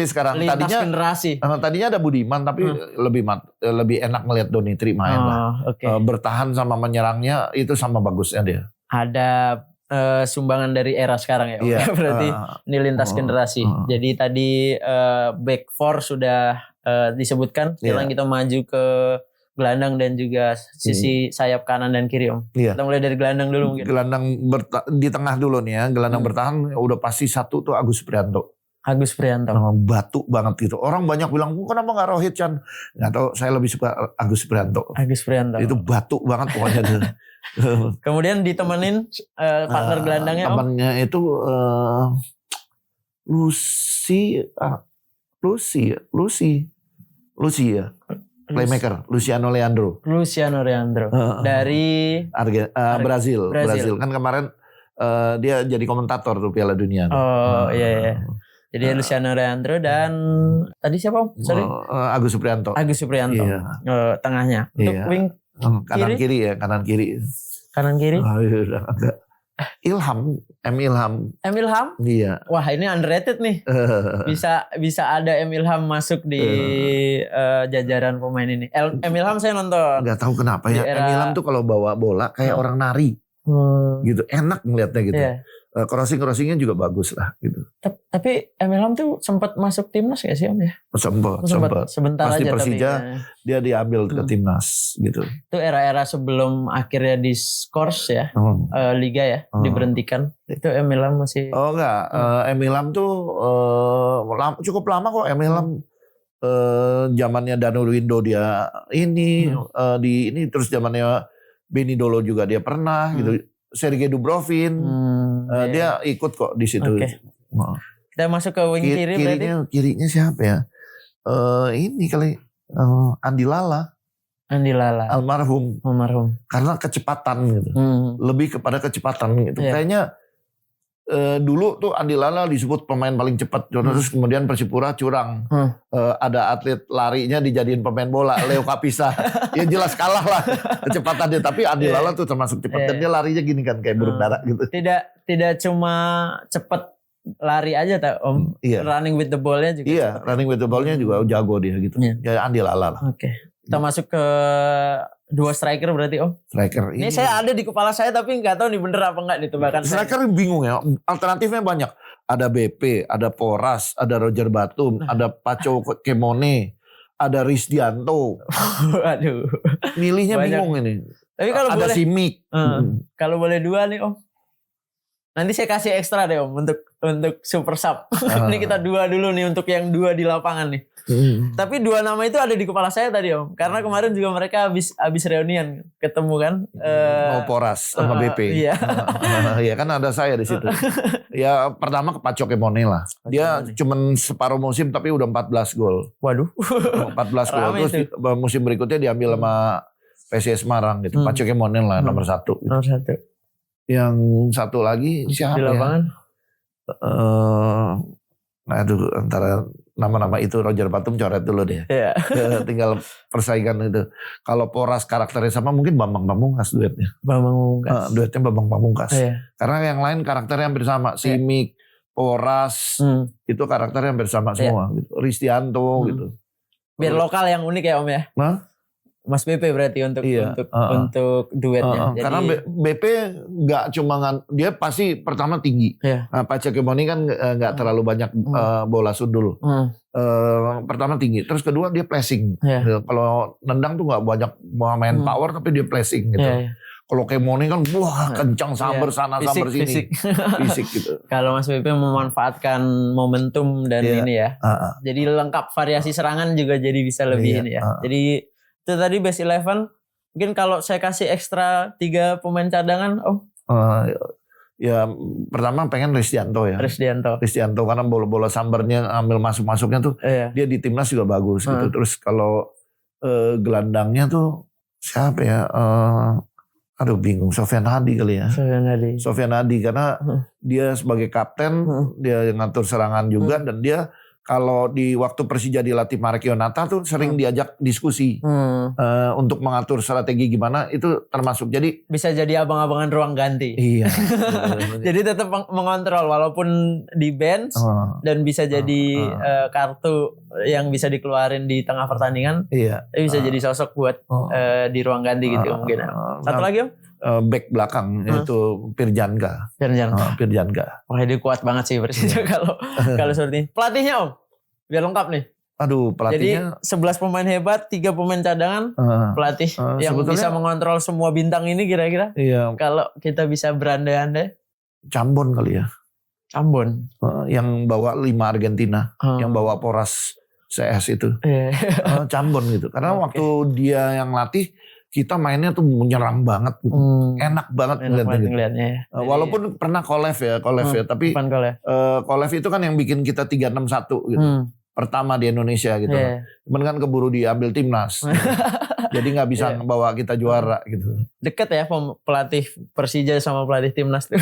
sekarang. Tadinya ada Budiman tapi lebih enak melihat Donitri main lah. Bertahan sama menyerangnya itu sama bagusnya dia. Ada sumbangan dari era sekarang ya. Berarti ini lintas generasi. Jadi tadi back 4 sudah disebutkan. Sekarang kita maju ke gelandang dan juga sisi sayap kanan dan kiri Om. Kita mulai dari gelandang dulu mungkin. Gelandang di tengah dulu nih ya. Gelandang bertahan udah pasti satu tuh Agus Prianto. Batu banget gitu. Orang banyak bilang, kenapa gak Rohit Chan? Gak tau, saya lebih suka Agus Prianto. Itu batu banget pokoknya. Kemudian ditemenin partner gelandangnya Om? Temannya itu Lucy ya. Playmaker, Luciano Leandro. Dari Brazil. Kan kemarin dia jadi komentator tuh Piala Dunia. Iya. Jadi Luciano Leandro dan tadi siapa Om? Sorry. Agus Suprianto. Iya. Tengahnya. Untuk wing kanan kiri. Udah agak. Ilham. Iya. Wah, ini underrated nih. Bisa ada Ilham masuk di jajaran pemain ini. Ilham saya nonton. Gak tahu kenapa ya. Ilham tuh kalau bawa bola kayak orang nari. Gitu. Enak ngeliatnya gitu. Iya. Crossingnya juga bagus lah gitu. Tapi Ilham tuh sempat masuk timnas gak sih Om ya? Sempat. Sebentar pas aja di Persija tapi. Dia diambil ke timnas gitu. Itu era-era sebelum akhirnya diskors ya. Liga ya. Diberhentikan. Itu Ilham masih. Enggak. Ilham tuh cukup lama kok. Ilham zamannya Danuwindo dia ini di ini terus zamannya Benny Dolo juga dia pernah gitu. Sergei Dubrovin dia ikut kok di situ. Oke. Kita masuk ke wing kiri berarti. Kirinya siapa ya? Ini kali Andi Lala. Andi Lala. Almarhum. Karena kecepatan gitu. Lebih kepada kecepatan gitu. Yeah. Kayaknya dulu tuh Andi Lala disebut pemain paling cepat. Terus kemudian Persipura curang. Ada atlet larinya dijadiin pemain bola. Leo Kapisa. Ya jelas kalah lah kecepatannya. Tapi Andi Lala tuh termasuk cepat. Dan dia larinya gini kan kayak burung dara gitu. Tidak cuma cepat lari aja Om. Iya. Running with the ball-nya juga. Iya, running with the ball-nya juga jago dia gitu. Ya Andi Lala lah. Oke. Kita masuk ke 2 striker berarti Om. Striker ini saya ada di kepala saya tapi nggak tahu nih bener apa nggak ditebakan. Striker bingung ya. Alternatifnya banyak. Ada BP, ada Poras, ada Roger Batum, ada Paco Kemone, ada Risdianto. Aduh. Milihnya banyak. Bingung ini. Tapi kalau ada boleh, Simic. Kalau boleh 2 nih Om. Nanti saya kasih ekstra deh Om untuk super sub. Ini kita 2 dulu nih untuk yang 2 di lapangan nih. Tapi 2 nama itu ada di kepala saya tadi Om. Karena kemarin juga mereka habis reunian ketemu kan. Poras sama BP. Iya. Ya kan ada saya di situ. Ya pertama ke Paco Kemone lah. Dia cuman separuh musim tapi udah 14 gol. Waduh. 14 gol. Terus musim berikutnya diambil sama PSIS Semarang gitu. Paco Kemone lah nomor 1. Gitu. Nomor 1. Yang satu lagi siapa di lapangan? Nah itu antara nama-nama itu Roger Batum coret dulu deh. Yeah. Tinggal persaingan itu. Kalau Poras karakternya sama mungkin Bambang Pamungkas duetnya. Duetnya Bambang Pamungkas. Yeah. Karena yang lain karakternya hampir sama. Simic, Poras itu karakternya hampir sama semua. Gitu. Risdianto gitu. Biar lokal yang unik ya Om ya. Nah? Mas BP berarti untuk duetnya. Jadi, karena BP nggak cuma dia pasti pertama tinggi. Nah, Paco Kemone kan nggak terlalu banyak bola sundul. Pertama tinggi, terus kedua dia pressing. Kalau nendang tuh nggak banyak main power tapi dia pressing gitu. Kalau Kemone kan wah kencang samber sana samber sini. Fisik gitu. Kalau Mas BP memanfaatkan momentum dan ini ya. Jadi lengkap variasi serangan juga jadi bisa lebih ini ya. Jadi itu tadi base 11. Mungkin kalau saya kasih ekstra 3 pemain cadangan Om. Ya pertama pengen Risdianto ya. Risdianto karena bola-bola sambernya ambil masuk-masuknya tuh. Dia di timnas juga bagus gitu. Terus kalau gelandangnya tuh siapa ya? Aduh bingung. Sofyan Hadi kali ya. Sofyan Hadi karena dia sebagai kapten dia ngatur serangan juga dan dia kalau di waktu Persija dilatih Marek Yonata tuh sering diajak diskusi untuk mengatur strategi gimana itu termasuk. Jadi bisa jadi abang-abangan ruang ganti. Iya. Jadi tetap mengontrol walaupun di bench dan bisa jadi kartu yang bisa dikeluarin di tengah pertandingan. Iya. Bisa jadi sosok buat di ruang ganti gitu mungkin. Satu lagi Om? Back belakang itu Pirjanka. Wah dia kuat banget sih Persija kalau seperti ini. Pelatihnya Om, biar lengkap nih. Aduh pelatihnya. Jadi 11 pemain hebat, 3 pemain cadangan, pelatih yang bisa mengontrol semua bintang ini kira-kira. Iya. Kalau kita bisa berandai-andai. Cambon kali ya. Cambon. Yang bawa 5 Argentina, yang bawa Poras CS itu. Cambon gitu. Karena waktu dia yang latih kita mainnya tuh menyerang banget gitu. Enak banget ngeliatnya. Walaupun pernah Kolev ya, tapi Kolev itu kan yang bikin kita 3-6-1 gitu. Pertama di Indonesia gitu. Cuman kan keburu diambil timnas. Jadi gak bisa bawa kita juara gitu. Deket ya pelatih Persija sama pelatih timnas tuh.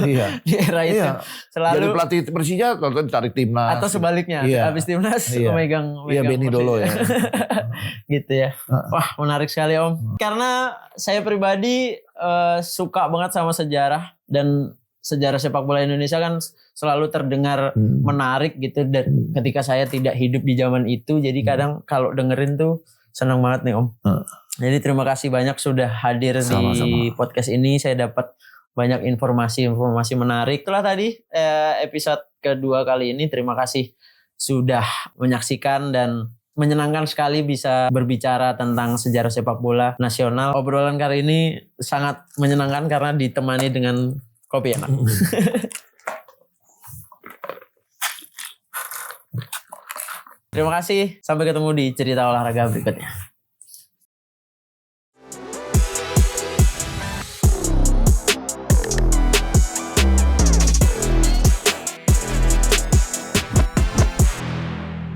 Iya. Di era itu. Selalu. Jadi pelatih Persija kalau tarik timnas. Atau sebaliknya. Habis timnas megang Benny Dolo ya. Gitu ya. Wah menarik sekali Om. Karena saya pribadi suka banget sama sejarah. Dan sejarah sepak bola Indonesia kan selalu terdengar menarik gitu. Dan ketika saya tidak hidup di zaman itu. Jadi kadang kalau dengerin tuh senang banget nih Om. Jadi terima kasih banyak sudah hadir di podcast ini. Saya dapat banyak informasi menarik. Itulah tadi episode kedua kali ini. Terima kasih sudah menyaksikan dan menyenangkan sekali bisa berbicara tentang sejarah sepak bola nasional. Obrolan kali ini sangat menyenangkan karena ditemani dengan kopi enak. Terima kasih. Sampai ketemu di cerita olahraga berikutnya.